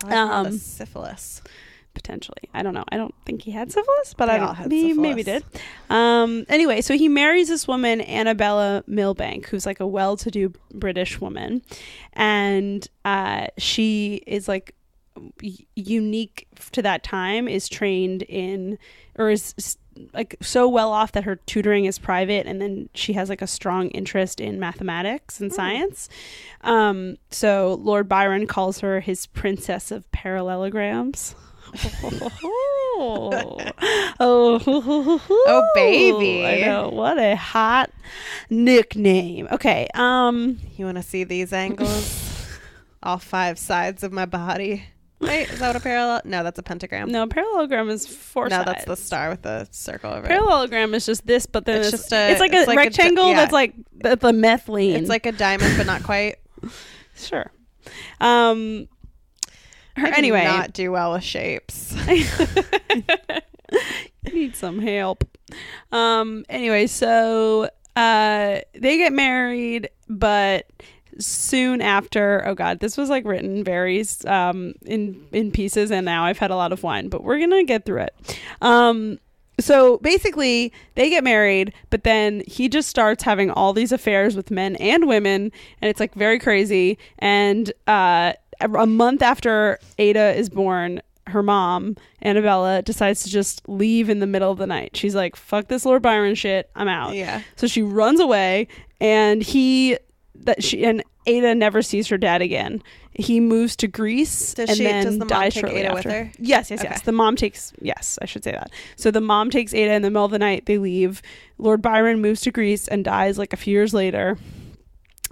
Probably from the syphilis. Potentially. I don't know. I don't think he had syphilis, but he maybe did. Anyway, so he marries this woman, Annabella Milbank, who's like a well-to-do British woman. And she is like unique to that time, is trained in, or is like so well off that her tutoring is private, and then she has like a strong interest in mathematics and science. So Lord Byron calls her his princess of parallelograms. Oh baby, I know, what a hot nickname. Okay, you want to see these angles? All 5 sides of my body. Wait, is that what a parallel? No, that's a pentagram. No, parallelogram is 4 sides. No, that's the star with the circle over parallelogram is just this, but then it's like a like rectangle that's like the methylene. It's like a diamond, but not quite. Sure. Anyway, not do well with shapes. Need some help. Anyway, so they get married, but soon after, oh god, this was like written very in pieces, and now I've had a lot of wine, but we're gonna get through it. So basically they get married, but then he just starts having all these affairs with men and women, and it's like very crazy. And a month after Ada is born, her mom, Annabella, decides to just leave in the middle of the night. She's like, fuck this Lord Byron shit, I'm out. Yeah. So she runs away, and Ada never sees her dad again. He moves to Greece does the mom take Ada with her? Yes. The mom takes, yes, I should say that. So the mom takes Ada in the middle of the night. They leave. Lord Byron moves to Greece and dies like a few years later.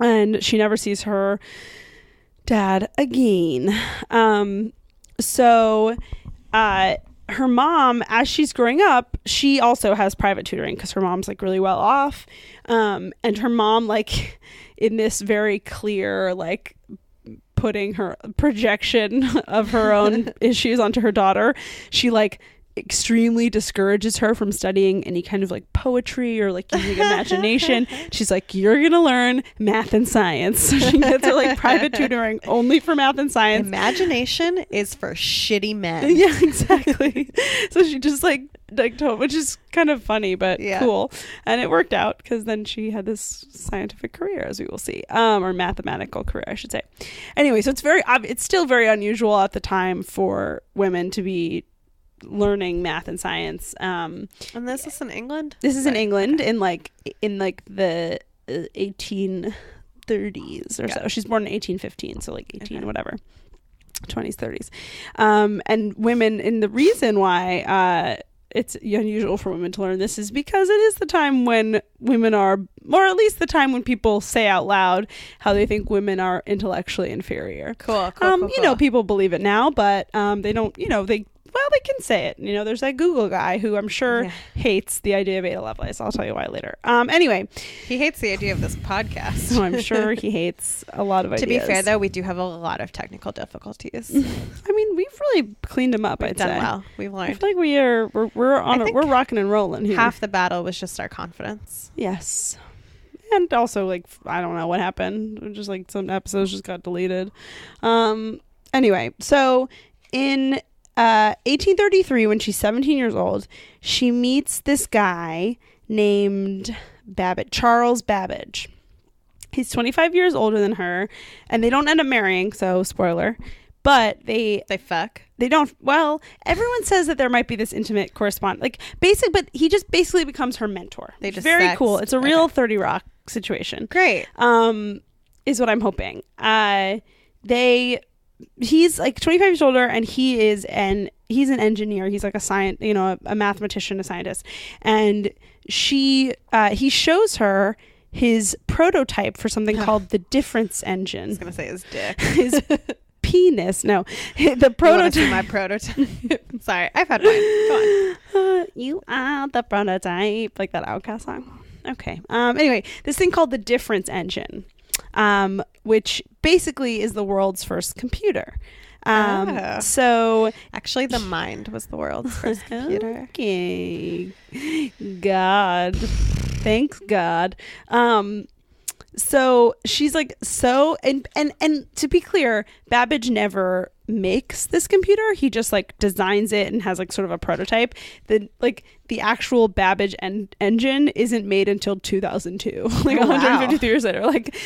And she never sees her dad again. So her mom, as she's growing up, she also has private tutoring because her mom's like really well off. And her mom, like, in this very clear, like, putting her projection of her own issues onto her daughter, she like extremely discourages her from studying any kind of like poetry or like using imagination. She's like, you're gonna learn math and science. So she gets her like private tutoring only for math and science. Imagination is for shitty men. Yeah, exactly. So she just like told, which is kind of funny, but cool. And it worked out because then she had this scientific career, as we will see, or mathematical career, I should say. Anyway, so it's still very unusual at the time for women to be learning math and science. And this is in England? This is in England in the 1830s or so. She's born in 1815, so like 18 whatever. 20s, 30s. And women, and the reason why it's unusual for women to learn this is because it is the time when women are, or at least the time when people say out loud how they think women are intellectually inferior. Cool. You know, people believe it now, but they don't, they can say it. You know, there's that Google guy who I'm sure hates the idea of Ada Lovelace. I'll tell you why later. Anyway, he hates the idea of this podcast. So I'm sure he hates a lot of ideas. To be fair, though, we do have a lot of technical difficulties. I mean, we've really cleaned them up. I'd say. Well. We've learned. I feel like we're rocking and rolling here. Half the battle was just our confidence. Yes. And also, like, I don't know what happened. Just like some episodes just got deleted. Anyway, so in 1833, when she's 17 years old, she meets this guy named Charles Babbage. He's 25 years older than her, and they don't end up marrying, so spoiler. But they fuck. They don't. Well, everyone says that there might be this intimate correspondence, like but he just basically becomes her mentor. They just very cool. It's a real 30 Rock situation. Great. Is what I'm hoping. He's like 25 years older, and he's an engineer. He's like a mathematician, a scientist, and he shows her his prototype for something called the difference engine. I was gonna say his dick. His penis. No, the prototype. You my prototype. Sorry, I've had mine. Go on. You are the prototype, like that Outkast song. Okay. Anyway, this thing called the difference engine, which basically is the world's first computer. So actually, the mind was the world's first computer. Okay. God, thanks God. So she's like, and to be clear, Babbage never makes this computer. He just like designs it and has like sort of a prototype. The actual Babbage engine isn't made until 2002, like 153 years later. Like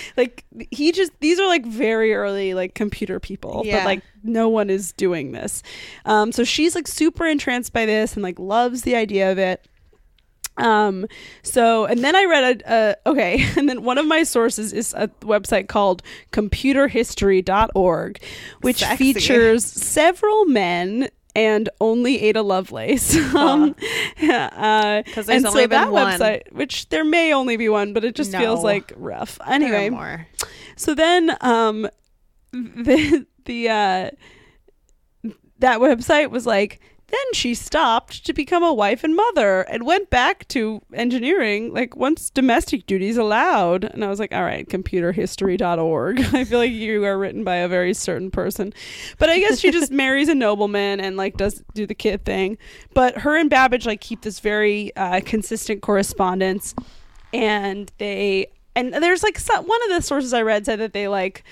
these are like very early like computer people, but like no one is doing this. So she's like super entranced by this and like loves the idea of it. And then I read and then one of my sources is a website called computerhistory.org, which features several men and only Ada Lovelace. Because there's only been one website, which there may only be one, but it just feels like rough. Anyway, more. So then that website was like, then she stopped to become a wife and mother and went back to engineering, like once domestic duties allowed. And I was like, all right, computerhistory.org. I feel like you are written by a very certain person. But I guess she just marries a nobleman and like does do the kid thing. But her and Babbage like keep this very consistent correspondence. And there's like one of the sources I read said that they like,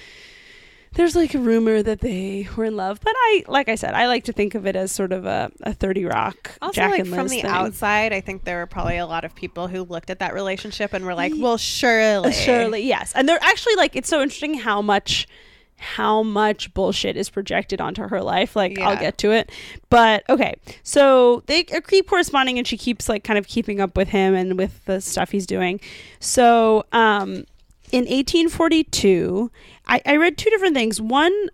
there's like a rumor that they were in love, but like I said, I like to think of it as sort of a 30 Rock. Also, Jack like and Liz from the thing. outside, I think there were probably a lot of people who looked at that relationship and were like, "Well, surely, yes." And they're actually like, it's so interesting how much bullshit is projected onto her life. Like, I'll get to it, but okay. So they keep corresponding, and she keeps like kind of keeping up with him and with the stuff he's doing. So, in 1842. I read two different things. One,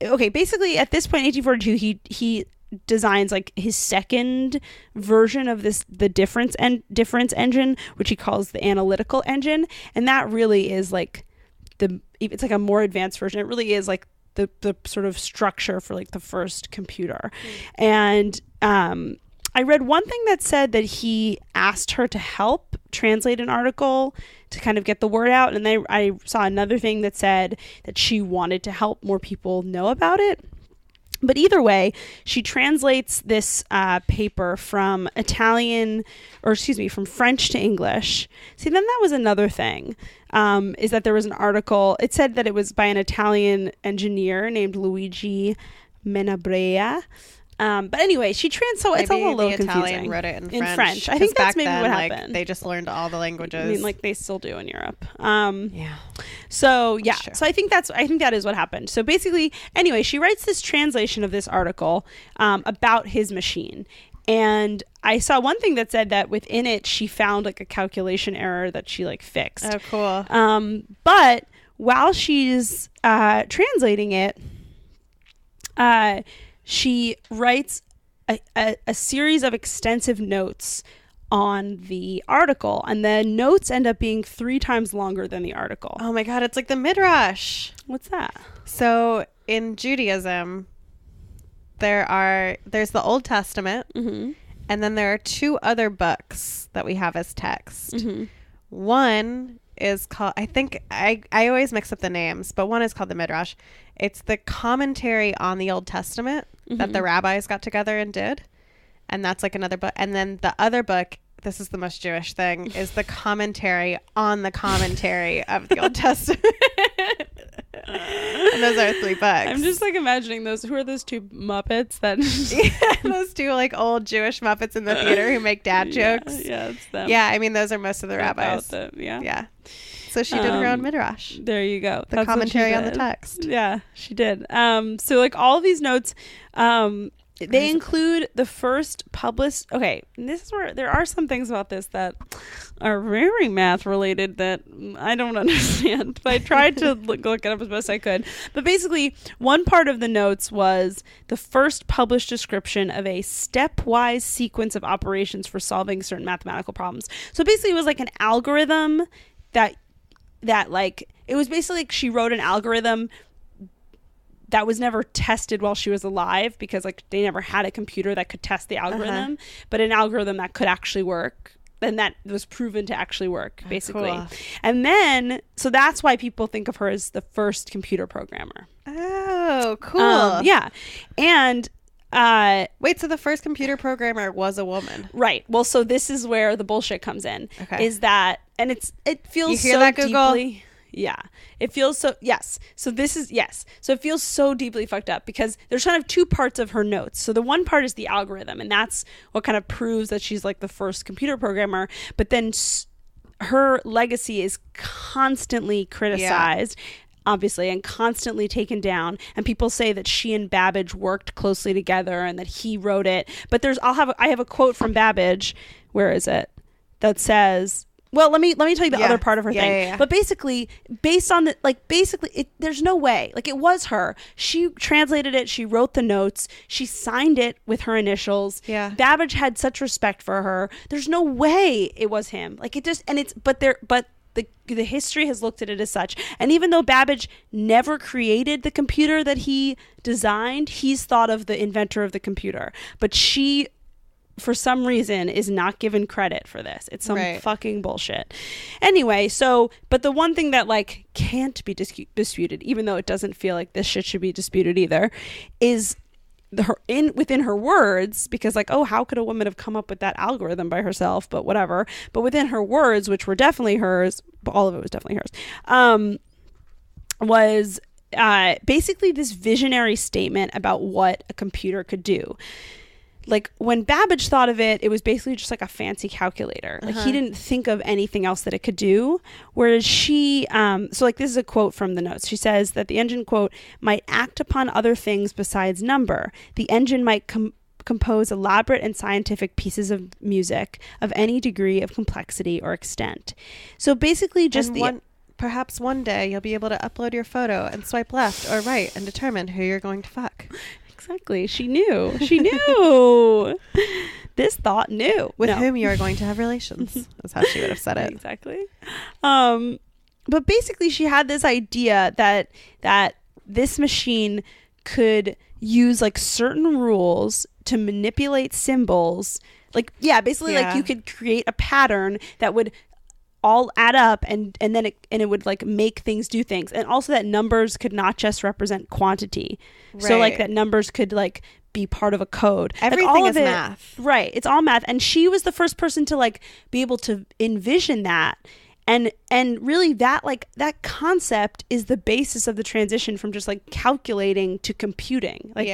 okay, basically at this point, 1842, he designs like his second version of the difference engine, which he calls the analytical engine, and that really is like it's like a more advanced version. It really is like the sort of structure for like the first computer. And I read one thing that said that he asked her to help translate an article to kind of get the word out. And I saw another thing that said that she wanted to help more people know about it. But either way, she translates this paper from from French to English. See, then that was another thing, is that there was an article. It said that it was by an Italian engineer named Luigi Menabrea. But anyway, she it's all a little confusing. Italian wrote it in French. I think that's maybe then, what like, happened. They just learned all the languages. I mean, like they still do in Europe. Yeah. So yeah. So I think that is what happened. So basically, anyway, she writes this translation of this article about his machine. And I saw one thing that said that within it, she found like a calculation error that she like fixed. Oh, cool. But while she's translating it, she writes a series of extensive notes on the article, and the notes end up being 3 times longer than the article. Oh my God, it's like the Midrash. What's that? So in Judaism, there's the Old Testament, Mm-hmm. and then there are 2 other books that we have as text. Mm-hmm. One is called, I think, I always mix up the names, but one is called the Midrash. It's the commentary on the Old Testament that the rabbis got together and did. And that's like another book. And then the other book, this is the most Jewish thing, is the commentary on the commentary of the Old Testament. And those are 3 books. I'm just like imagining those. Who are those 2 Muppets that? Those 2 like old Jewish Muppets in the theater who make dad jokes. Yeah, it's them. Yeah, I mean those are most of the rabbis. Yeah. So she did her own midrash. There you go. The commentary on the text. Yeah, she did. So like all of these notes, they include the first published. Okay, and this is where there are some things about this that are very math related that I don't understand. But I tried to look it up as best I could. But basically, one part of the notes was the first published description of a stepwise sequence of operations for solving certain mathematical problems. So basically, it was like an algorithm that like it was basically like she wrote an algorithm that was never tested while she was alive because like they never had a computer that could test the algorithm, but an algorithm that could actually work and that was proven to actually work basically. Cool. And then, so that's why people think of her as the first computer programmer. Oh, cool. Yeah. And wait, so the first computer programmer was a woman? Right. Well, so this is where the bullshit comes in. Okay. Is that, and it feels you hear so that, Google? Deeply. Yeah. It feels so, yes. So this is, yes. So it feels so deeply fucked up because there's kind of 2 parts of her notes. So the one part is the algorithm, and that's what kind of proves that she's like the first computer programmer. But then her legacy is constantly criticized. Yeah. Obviously, and constantly taken down, and people say that she and Babbage worked closely together and that he wrote it. But I have a quote from Babbage. Where is it? That says, well, let me tell you the other part of her thing. Yeah. But basically, based on there's no way. Like, it was her. She translated it. She wrote the notes. She signed it with her initials. Yeah. Babbage had such respect for her. There's no way it was him. Like, it just, and it's, but the history has looked at it as such. And even though Babbage never created the computer that he designed, he's thought of the inventor of the computer. But she, for some reason, is not given credit for this. It's some fucking bullshit. Anyway, so, but the one thing that like can't be disputed, even though it doesn't feel like this shit should be disputed either, is within her words, because like, oh, how could a woman have come up with that algorithm by herself? But whatever. But within her words, which were definitely hers, but all of it was definitely hers, was basically this visionary statement about what a computer could do. Like, when Babbage thought of it, it was basically just like a fancy calculator. Like, he didn't think of anything else that it could do. Whereas she, so like, this is a quote from the notes. She says that the engine, quote, might act upon other things besides number. The engine might compose elaborate and scientific pieces of music of any degree of complexity or extent. So basically just perhaps one day you'll be able to upload your photo and swipe left or right and determine who you're going to fuck. Exactly. She knew. She knew. This thought knew. With whom you are going to have relations. That's how she would have said it. Exactly. But basically she had this idea that this machine could use like certain rules to manipulate symbols. Like, basically like you could create a pattern that would all add up and then it would like make things do things, and also that numbers could not just represent quantity. So like that numbers could like be part of a code. Everything is math. Right. It's all math. And she was the first person to like be able to envision that. And really that concept is the basis of the transition from just like calculating to computing. Like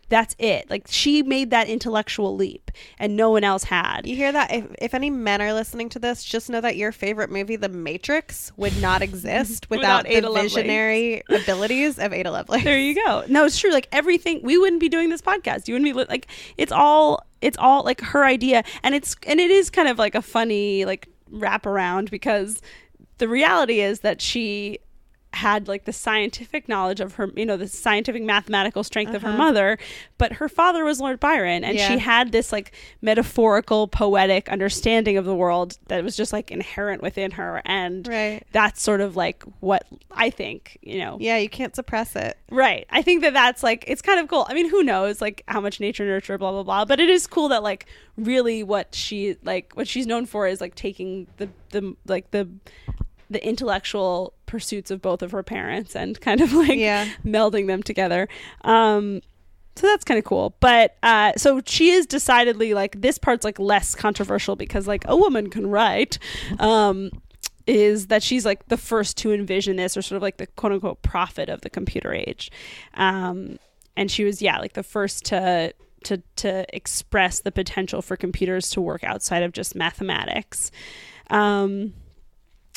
that's it. Like, she made that intellectual leap and no one else had. You hear that? If any men are listening to this, just know that your favorite movie, The Matrix, would not exist without the visionary abilities of Ada Lovelace. There you go. No, it's true. Like, everything, we wouldn't be doing this podcast. You wouldn't be like, it's all like her idea. And it is kind of like a funny like wraparound, because the reality is that she had like the scientific knowledge of her, you know, the scientific mathematical strength of her mother, but her father was Lord Byron, and she had this like metaphorical, poetic understanding of the world that was just like inherent within her, and that's sort of like what I think, you know. Yeah, you can't suppress it. Right. I think that that's like, it's kind of cool. I mean, who knows like how much nature nurture, blah blah blah, but it is cool that like really what she's known for is like taking the intellectual pursuits of both of her parents and kind of like melding them together. So that's kind of cool. But so she is decidedly like, this part's like less controversial because like a woman can write, is that she's like the first to envision this, or sort of like the quote unquote prophet of the computer age. And she was like the first to express the potential for computers to work outside of just mathematics.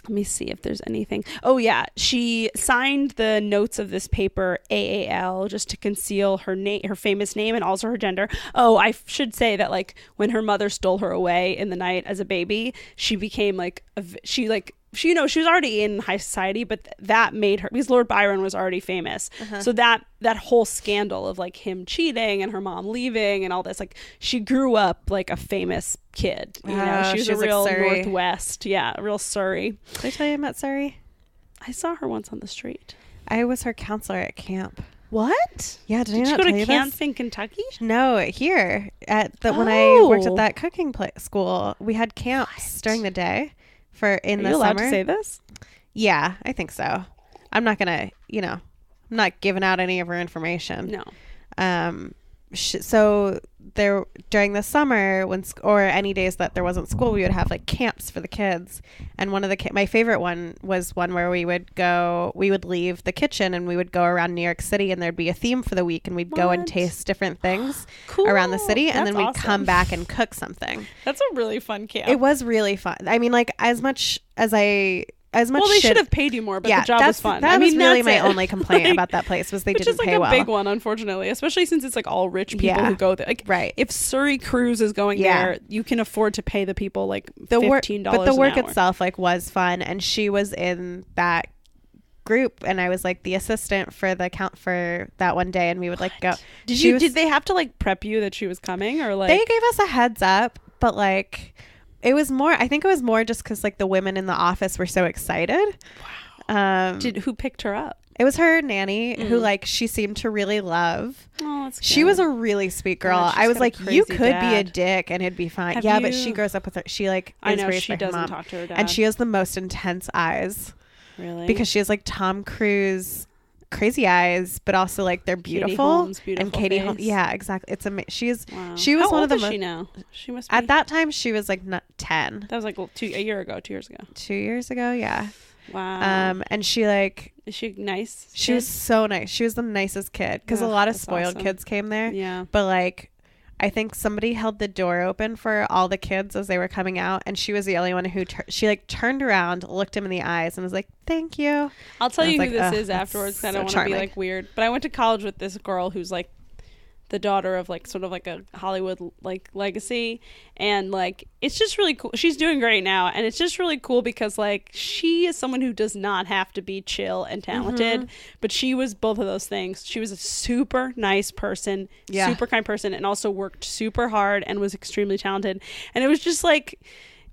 Let me see if there's anything. Oh, yeah. She signed the notes of this paper AAL just to conceal her her famous name and also her gender. Oh, I should say that like when her mother stole her away in the night as a baby, she became like she was already in high society, but that made her, because Lord Byron was already famous. So that whole scandal of like him cheating and her mom leaving and all this, like she grew up like a famous kid. You know, she was a real like Northwest. Yeah, a real Surrey. Did I tell you I met Surrey? I saw her once on the street. I was her counselor at camp. What? Yeah, did you go to camp in Kentucky? No, here at when I worked at that cooking school, we had camps during the day. For in the summer. Are you allowed to say this? Yeah, I think so. I'm not gonna, I'm not giving out any of her information. No. So there during the summer or any days that there wasn't school, we would have like camps for the kids. And one of my favorite one was one where we would leave the kitchen and we would go around New York City, and there'd be a theme for the week, and we'd go and taste different things around the city, and then we'd come back and cook something. That's a really fun camp. It was really fun. I mean, like as much well, they should have paid you more, but the job was fun. That was really my only complaint about that place was they didn't pay well. Which is like a big one, unfortunately, especially since it's like all rich people who go there. Like, if Surrey Cruise is going there, you can afford to pay the people like $15 But the work an hour. itself like was fun, and she was in that group, and I was like the assistant for the count for that one day, and we would like go. Did they have to like prep you that she was coming, or like they gave us a heads up, but like. I think it was more just because like the women in the office were so excited. Wow. Who picked her up? It was her nanny who like she seemed to really love. Oh, that's good. She was a really sweet girl. I was like, you could be a dick and it'd be fine. But she grows up with her. She like I know raised she by doesn't her mom, talk to her dad. and she has the most intense eyes. Really? Because she has like Tom Cruise crazy eyes, but also like they're beautiful. And Katie Holmes, yeah, exactly. It's amazing. She was How one old of the is she now? She must be. At that time she was like 10. That was like 2 years ago. 2 years ago, yeah. Wow. And she like, is she nice? She was so nice. She was the nicest kid because a lot of spoiled kids came there. Yeah. But like, I think somebody held the door open for all the kids as they were coming out, and she was the only one who she like turned around, looked him in the eyes, and was like, "Thank you." I'll tell you who this is afterwards. So I don't want to be like weird, but I went to college with this girl who's like the daughter of like sort of like a Hollywood like legacy, and like it's just really cool. She's doing great now, and it's just really cool because like she is someone who does not have to be chill and talented, but she was both of those things. She was a super nice person, super kind person, and also worked super hard and was extremely talented. And it was just like,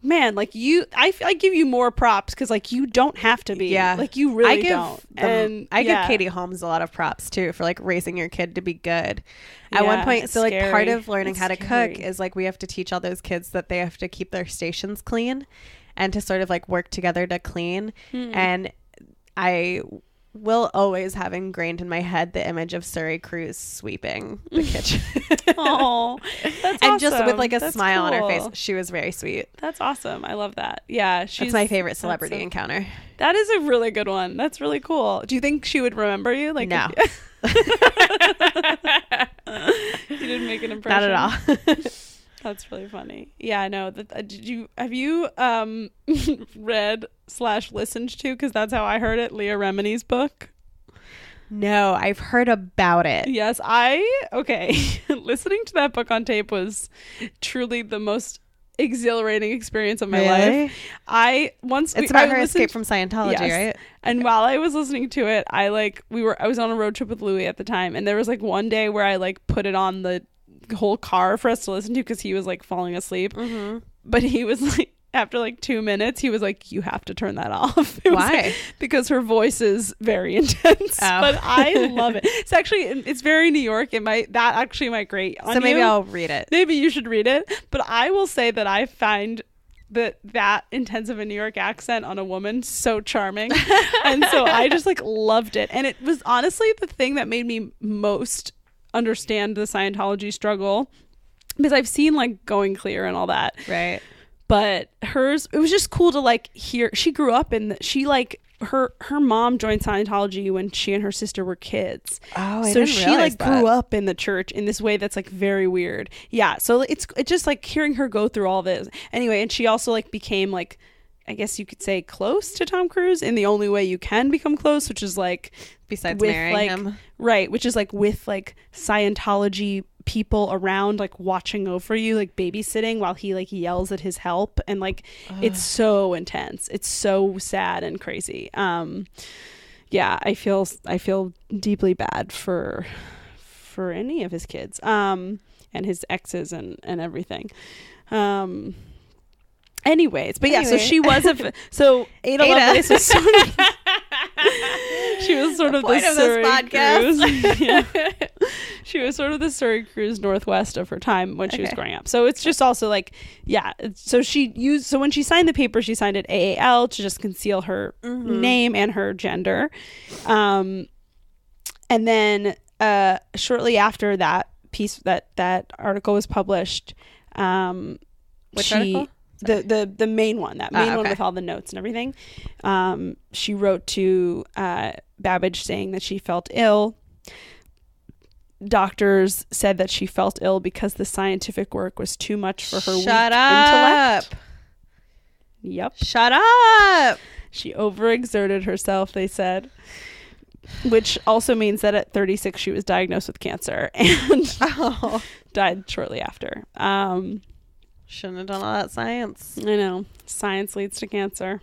man, like I give you more props because like you don't have to be, like you really don't. And I give Katie Holmes a lot of props too for like raising your kid to be good. At one point, so like part of learning how to cook is like we have to teach all those kids that they have to keep their stations clean and to sort of like work together to clean. And I will always have ingrained in my head the image of Surrey Cruise sweeping the kitchen. Oh, that's awesome. And just with like a smile on her face. She was very sweet. That's awesome. I love that. Yeah, that's my favorite celebrity encounter. That is a really good one. That's really cool. Do you think she would remember you? Like, no. You didn't make an impression. Not at all. That's really funny. Yeah, I know. Have you read/listened to, because that's how I heard it, Leah Remini's book? No, I've heard about it. Yes, listening to that book on tape was truly the most exhilarating experience of my life. It's about her escape from Scientology, right? And while I was listening to it, I was on a road trip with Louis at the time, and there was like one day where I like put it on the whole car for us to listen to because he was like falling asleep. But he was like, after like 2 minutes, he was like, you have to turn that off. Why? Like, because her voice is very intense. But I love it. It's very New York. That actually might grate on you. So maybe I'll read it. Maybe you should read it. But I will say that I find that intense of a New York accent on a woman so charming. And so I just like loved it. And it was honestly the thing that made me most understand the Scientology struggle, because I've seen like Going Clear and all that. Right. But hers, it was just cool to like hear. She grew up her mom joined Scientology when she and her sister were kids. Oh, I so didn't she realize like grew up in the church in this way that's like very weird. Yeah, so it's just like hearing her go through all this. Anyway, and she also like became like, I guess you could say, close to Tom Cruise in the only way you can become close, which is like besides marrying him, right? Which is like with like Scientology people around, like watching over you, like babysitting while he like yells at his help, and like it's so intense. It's so sad and crazy. Yeah, I feel deeply bad for any of his kids, and his exes and everything. Anyways, but yeah, so she was so Ada Lovelace was sort of she was sort of the Surrey Cruise. Yeah. She was sort of the Surrey Cruise Northwest of her time when she was growing up. So it's just also like, yeah. So when she signed the paper, she signed it AAL to just conceal her name and her gender. And then shortly after that piece, that article was published, which article? The main one, one with all the notes and everything. She wrote to Babbage saying that she felt ill. Doctors said that she felt ill because the scientific work was too much for her weak intellect. Yep. Shut up. She overexerted herself, they said. Which also means that at 36 she was diagnosed with cancer and died shortly after. Shouldn't have done all that science. I know. Science leads to cancer.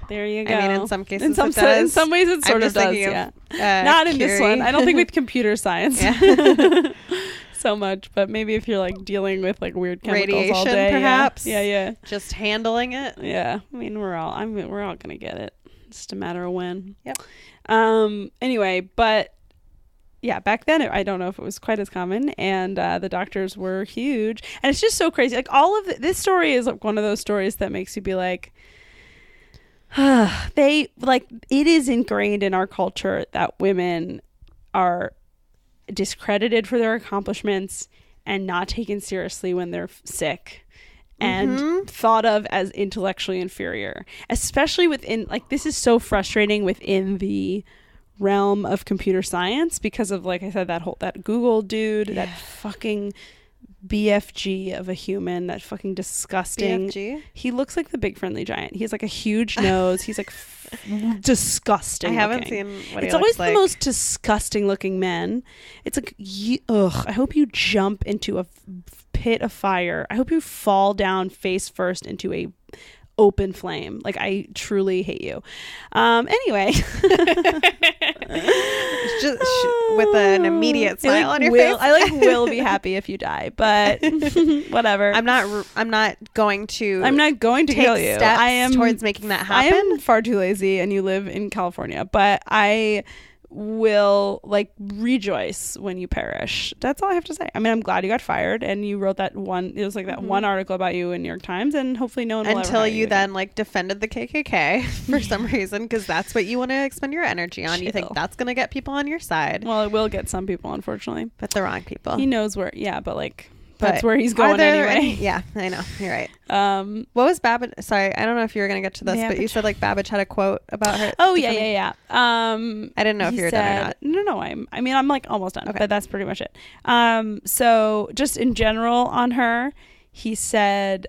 There you go. I mean, in some cases in some ways it sort of does, yeah. Not in this one. I don't think with computer science so much, but maybe if you're like dealing with like weird chemicals radiation all day. Perhaps. Yeah. Just handling it. Yeah. I mean, we're all gonna get it. It's just a matter of when. Yep. Anyway, but yeah, back then I don't know if it was quite as common, and the doctors were huge, and it's just so crazy. Like all of this story is like one of those stories that makes you be like, it is ingrained in our culture that women are discredited for their accomplishments and not taken seriously when they're sick and thought of as intellectually inferior, especially within, like, this is so frustrating within the realm of computer science because of, like I said, that Google dude, that fucking BFG of a human, that fucking disgusting BFG? He looks like the Big Friendly Giant. He's like a huge nose. He's like disgusting. I haven't seen what it's always the most disgusting looking men. It's like I hope you jump into a pit of fire. I hope you fall down face first into a open flame. Like, I truly hate you. Anyway. Just with an immediate smile on your face. I will be happy if you die, but whatever. I'm not going to kill you. Steps I am towards making that happen. I am far too lazy, and you live in California, but I will rejoice when you perish. That's all I have to say. I mean, I'm glad you got fired and you wrote that one. It was like that one article about you in New York Times, and hopefully no one will until you then defended the KKK for some reason, because that's what you want to expend your energy on. You think that's gonna get people on your side. Well, it will get some people, unfortunately, but the wrong people. He knows where. Yeah, but that's where he's going anyway. Yeah, I know. You're right. What was Babbage? Sorry, I don't know if you were going to get to this, but you said Babbage had a quote about her. Oh, yeah. I didn't know if you were done or not. No, I'm almost done, but that's pretty much it. So just in general on her, he said,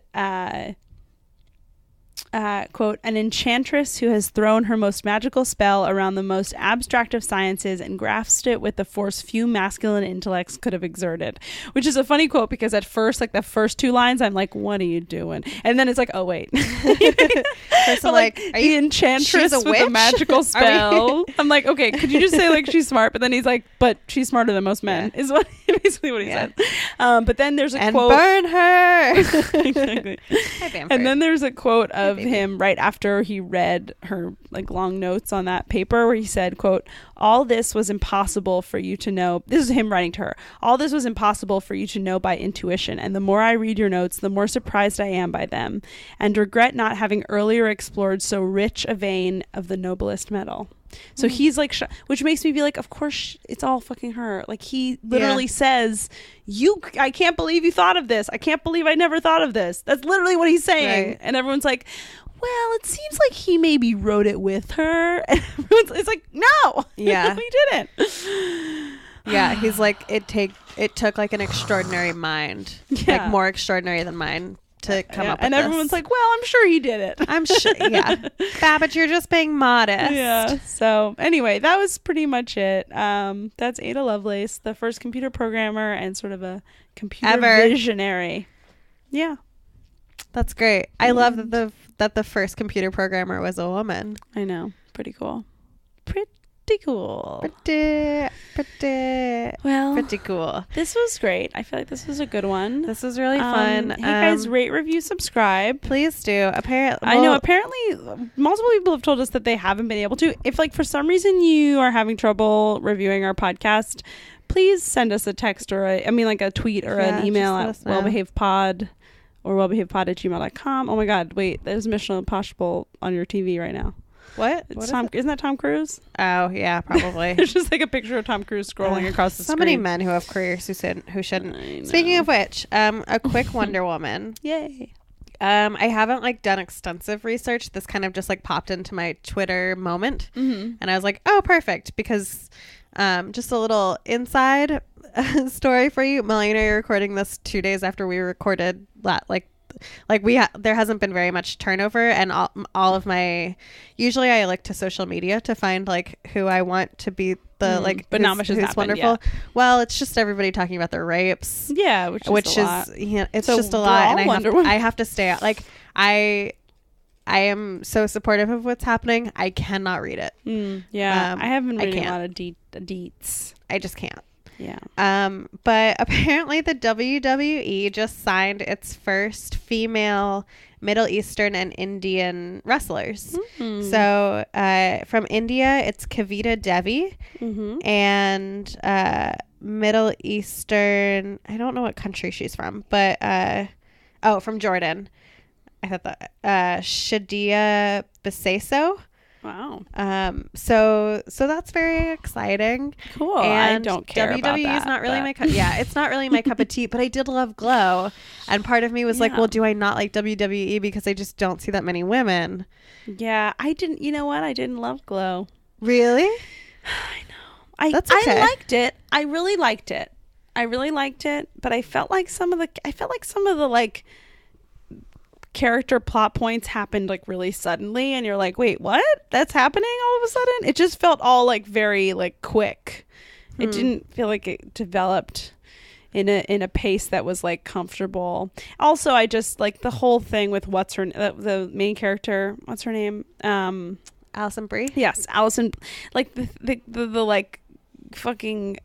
quote, an enchantress who has thrown her most magical spell around the most abstract of sciences and grasped it with the force few masculine intellects could have exerted. Which is a funny quote because at first, like the first two lines, I'm like, what are you doing? And then it's like, oh, wait. First I'm like, are you enchantress with a magical spell? I'm like, okay, could you just say like she's smart? But then he's like, but she's smarter than most men, is what basically what he said. But then there's a quote. And burn her. Exactly. And then there's a quote of him right after he read her like long notes on that paper where he said, quote, all this was impossible for you to know. This is him writing to her. All this was impossible for you to know by intuition. And the more I read your notes, the more surprised I am by them and regret not having earlier explored so rich a vein of the noblest metal. So he's like, which makes me be like, of course it's all fucking her. Like he literally says, I can't believe you thought of this. I can't believe I never thought of this. That's literally what he's saying. Right. And everyone's like, well, it seems like he maybe wrote it with her. And it's like, no, he didn't. Yeah, he's like, it took like an extraordinary mind, like more extraordinary than mine to come up with and everyone's like, well, I'm sure he did it. I'm sure. Yeah. Babbitt, you're just being modest. Yeah. So anyway, that was pretty much it. That's Ada Lovelace, the first computer programmer and sort of a computer visionary. Yeah. That's great. I love that the first computer programmer was a woman. I know. Pretty cool. Pretty cool. Pretty cool. This was great. I feel like this was a good one. This was really fun. Hey guys, rate, review, subscribe. Please do. Apparently multiple people have told us that they haven't been able to. If like for some reason you are having trouble reviewing our podcast, please send us a text or a tweet or an email at wellbehavedpod or wellbehavedpod@gmail.com. Oh my God, wait, there's Mission Impossible on your TV right now. What? Isn't that Tom Cruise? Oh yeah, probably. It's just like a picture of Tom Cruise scrolling across the screen. So many men who have careers who shouldn't. Speaking of which, a quick Wonder Woman. Yay. I haven't like done extensive research. This kind of just like popped into my Twitter moment, and I was like, oh, perfect, because just a little inside story for you. Melanie and I are recording this 2 days after we recorded there hasn't been very much turnover, and all of my, usually I look to social media to find like who I want to be the but not much has happened, wonderful. Well, it's just everybody talking about their rapes, which is it's so just a lot, and I have to stay out. Like I am so supportive of what's happening. I cannot read it. I haven't reading a lot of deets. I just can't. Yeah. But apparently the WWE just signed its first female Middle Eastern and Indian wrestlers. So from India, it's Kavita Devi, and Middle Eastern, I don't know what country she's from, but from Jordan. I thought that Shadia Beseso. Wow. So that's very exciting. Cool. And I don't care WWE about that. Is not really my cup. Yeah, it's not really my cup of tea, but I did love Glow. And part of me was like, well, do I not like WWE because I just don't see that many women? Yeah, I didn't. You know what? I didn't love Glow. Really? I know. That's okay. I liked it. I really liked it. But I felt like some of the like character plot points happened like really suddenly, and you're like, wait, what? That's happening all of a sudden? It just felt all like very like quick. It didn't feel like it developed in a pace that was like comfortable. Also, I just like the whole thing with the main character, what's her name? Alison Brie? Yes, Alison. Like the like fucking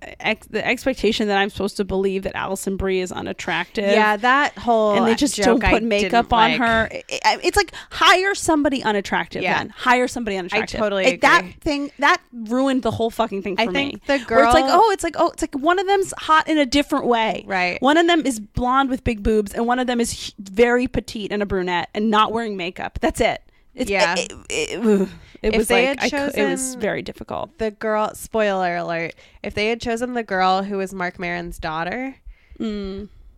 the expectation that I'm supposed to believe that Alison Brie is unattractive. Yeah, that whole and they just don't put makeup on her. It's like hire somebody unattractive. Yeah. Then hire somebody unattractive. I totally agree. That ruined the whole fucking thing for me. I think the girl, where it's like one of them's hot in a different way. Right. One of them is blonde with big boobs, and one of them is very petite and a brunette and not wearing makeup. That's it. It was very difficult. The girl, spoiler alert, if they had chosen the girl who was Marc Maron's daughter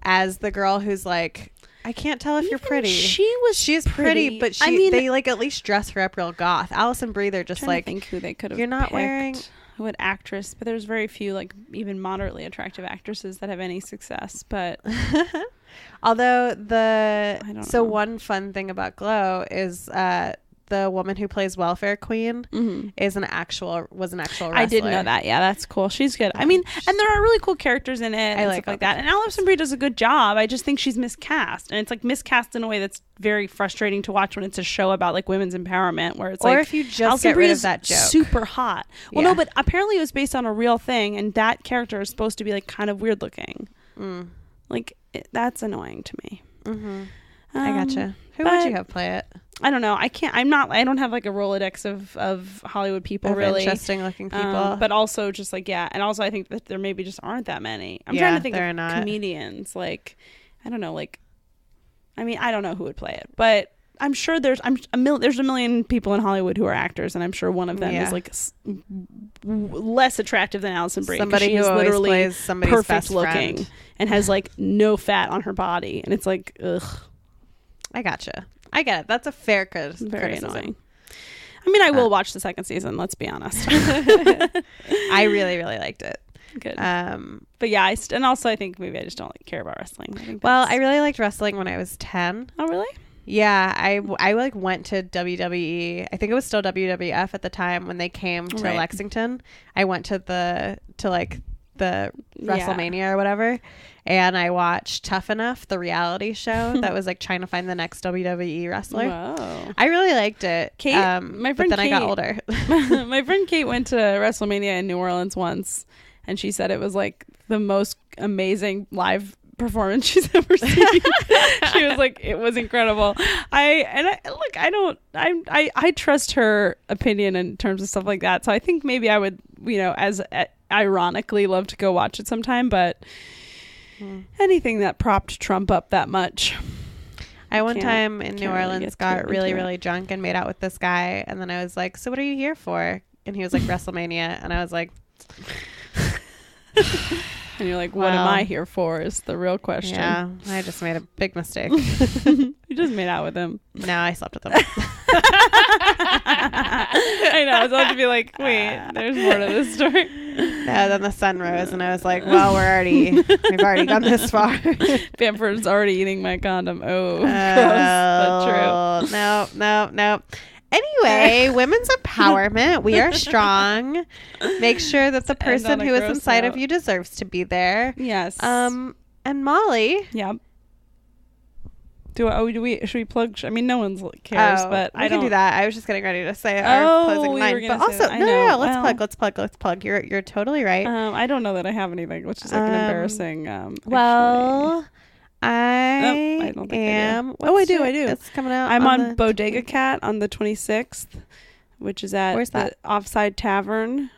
as the girl who's like, I can't tell if you're pretty. She's pretty, but they like at least dress her up real goth. Alison Brie, they're just like, think who they could have. You're not picked. wearing. what actress, but there's very few like even moderately attractive actresses that have any success. But although one fun thing about Glow is the woman who plays Welfare Queen was an actual wrestler. I didn't know that. Yeah, that's cool. She's good. I mean, and there are really cool characters in it. I and stuff like that. And Alison Brie does a good job. I just think she's miscast, and it's like miscast in a way that's very frustrating to watch when it's a show about like women's empowerment, where it's or if you just Alison get Brie rid of that joke, super hot. Well, no, but apparently it was based on a real thing, and that character is supposed to be like kind of weird looking. Like that's annoying to me. I gotcha. Who would you have play it? I don't know. I don't have like a Rolodex of Hollywood people, really interesting looking people. But also just like, and also I think that there maybe just aren't that many. I'm trying to think of comedians. Like, I don't know. Like, I mean, I don't know who would play it, but I'm sure there's a million people in Hollywood who are actors, and I'm sure one of them is like less attractive than Alison Brie. Somebody who literally plays somebody's perfect best looking friend. And has like no fat on her body, and it's like, ugh. I gotcha. I get it. That's a fair criticism. Very annoying. I mean, I will watch the second season. Let's be honest. I really, really liked it. Good. But yeah, and also I think maybe I just don't care about wrestling. I really liked wrestling when I was 10. Oh, really? Yeah, I like went to WWE. I think it was still WWF at the time when they came to Lexington. I went to the WrestleMania or whatever, and I watched Tough Enough, the reality show that was like trying to find the next WWE wrestler. Whoa. I really liked it. Kate, my friend, but then Kate, I got older. My friend Kate went to WrestleMania in New Orleans once, and she said it was like the most amazing live performance she's ever seen. She was like, it was incredible. I trust her opinion in terms of stuff like that, so I think maybe I would, as ironically love to go watch it sometime, but anything that propped Trump up that much. I one time in New Orleans got really, really drunk and made out with this guy, and then I was like, so what are you here for? And he was like, WrestleMania. And I was like, and you're like, what am I here for is the real question. Yeah, I just made a big mistake. You just made out with him. No, I slept with him. I know. I was about to be like, wait, there's more to this story. No, then the sun rose, and I was like, well, we've already gone this far. Bamford's already eating my condom. Oh, gross, but true. No. Anyway, women's empowerment. We are strong. Make sure that the person who is inside of you deserves to be there. Yes. And Molly. Yeah. Should we plug? I mean, no one cares, but I can do that. I was just getting ready to say our closing line, but also no. Let's plug. You're totally right. I don't know that I have anything, which is like an embarrassing. I don't think am. I do. It's coming out. I'm on Bodega Cat on the 26th, which is at the Offside Tavern.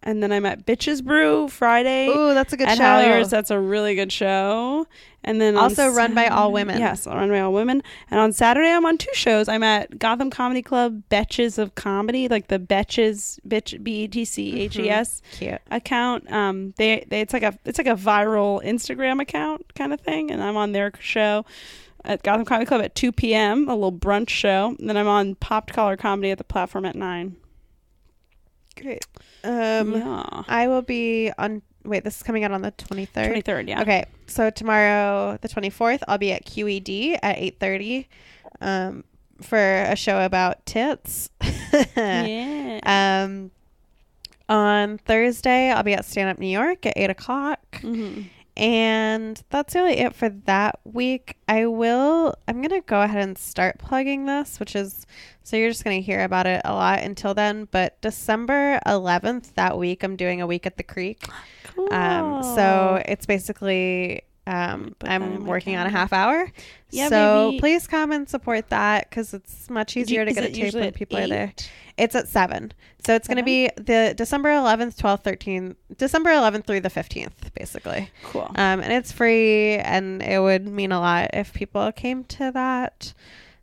And then I'm at Bitches Brew Friday. Ooh, that's a good show. At Halliards, that's a really good show. And then also run by all women. Yes, run by all women. And on Saturday, I'm on 2 shows. I'm at Gotham Comedy Club, Betches of Comedy, like the Betches, BETCHES account. It's like a viral Instagram account kind of thing, and I'm on their show at Gotham Comedy Club at 2 p.m. a little brunch show. And then I'm on Popped Collar Comedy at the Platform at 9. Great. I will be on. Wait, this is coming out on the 23rd. 23rd, yeah. Okay, so tomorrow, the 24th, I'll be at QED at 8:30, for a show about tits. Yeah. On Thursday, I'll be at Stand Up New York at 8 o'clock. Mm-hmm. And that's really it for that week. I'm going to go ahead and start plugging this, so you're just going to hear about it a lot until then. But December 11th, that week, I'm doing a week at the Creek. Cool. So it's basically, I'm working on a half hour. Yeah, so maybe. Please come and support that, because it's much easier to get a tape when people are there. It's at 7. So it's going to be the December 11th, 12th, 13th, December 11th through the 15th, basically. Cool. And it's free, and it would mean a lot if people came to that.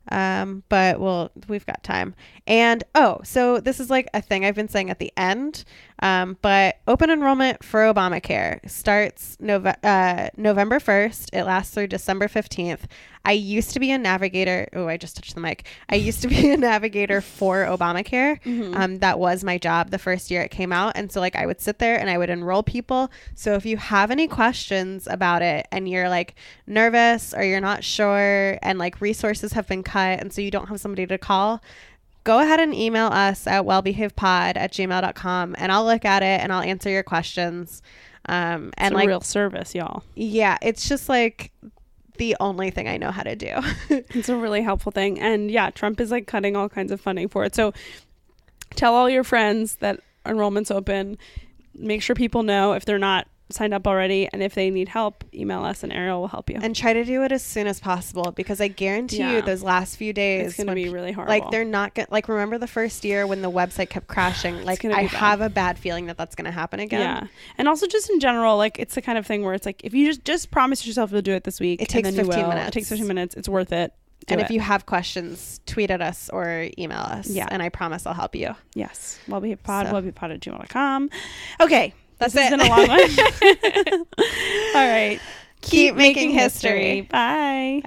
But we've got time. And so this is like a thing I've been saying at the end. But open enrollment for Obamacare starts November 1st. It lasts through December 15th. I used to be a navigator. Oh, I just touched the mic. I used to be a navigator for Obamacare. That was my job the first year it came out. And so like I would sit there and I would enroll people. So if you have any questions about it and you're like nervous or you're not sure and like resources have been cut and so you don't have somebody to call, go ahead and email us at wellbehavedpod@gmail.com and I'll look at it and I'll answer your questions. And it's a like real service, y'all. Yeah, it's just like the only thing I know how to do. It's a really helpful thing. And yeah, Trump is like cutting all kinds of funding for it. So tell all your friends that enrollment's open. Make sure people know if they're not signed up already, and if they need help, email us and Ariel will help you. And try to do it as soon as possible, because I guarantee you those last few days it's going to be really horrible. Like they're not going like remember the first year when the website kept crashing? Like I have a bad feeling that that's going to happen again. Yeah. And also just in general, like it's the kind of thing where it's like if you just promise yourself you'll do it this week, it takes 15 minutes. It takes 15 minutes. It's worth it. And if you have questions, tweet at us or email us. Yeah. And I promise I'll help you. Yes. wellbehavedpod@gmail.com. Okay. That's this it. has been a long one. All right. Keep making history. Bye.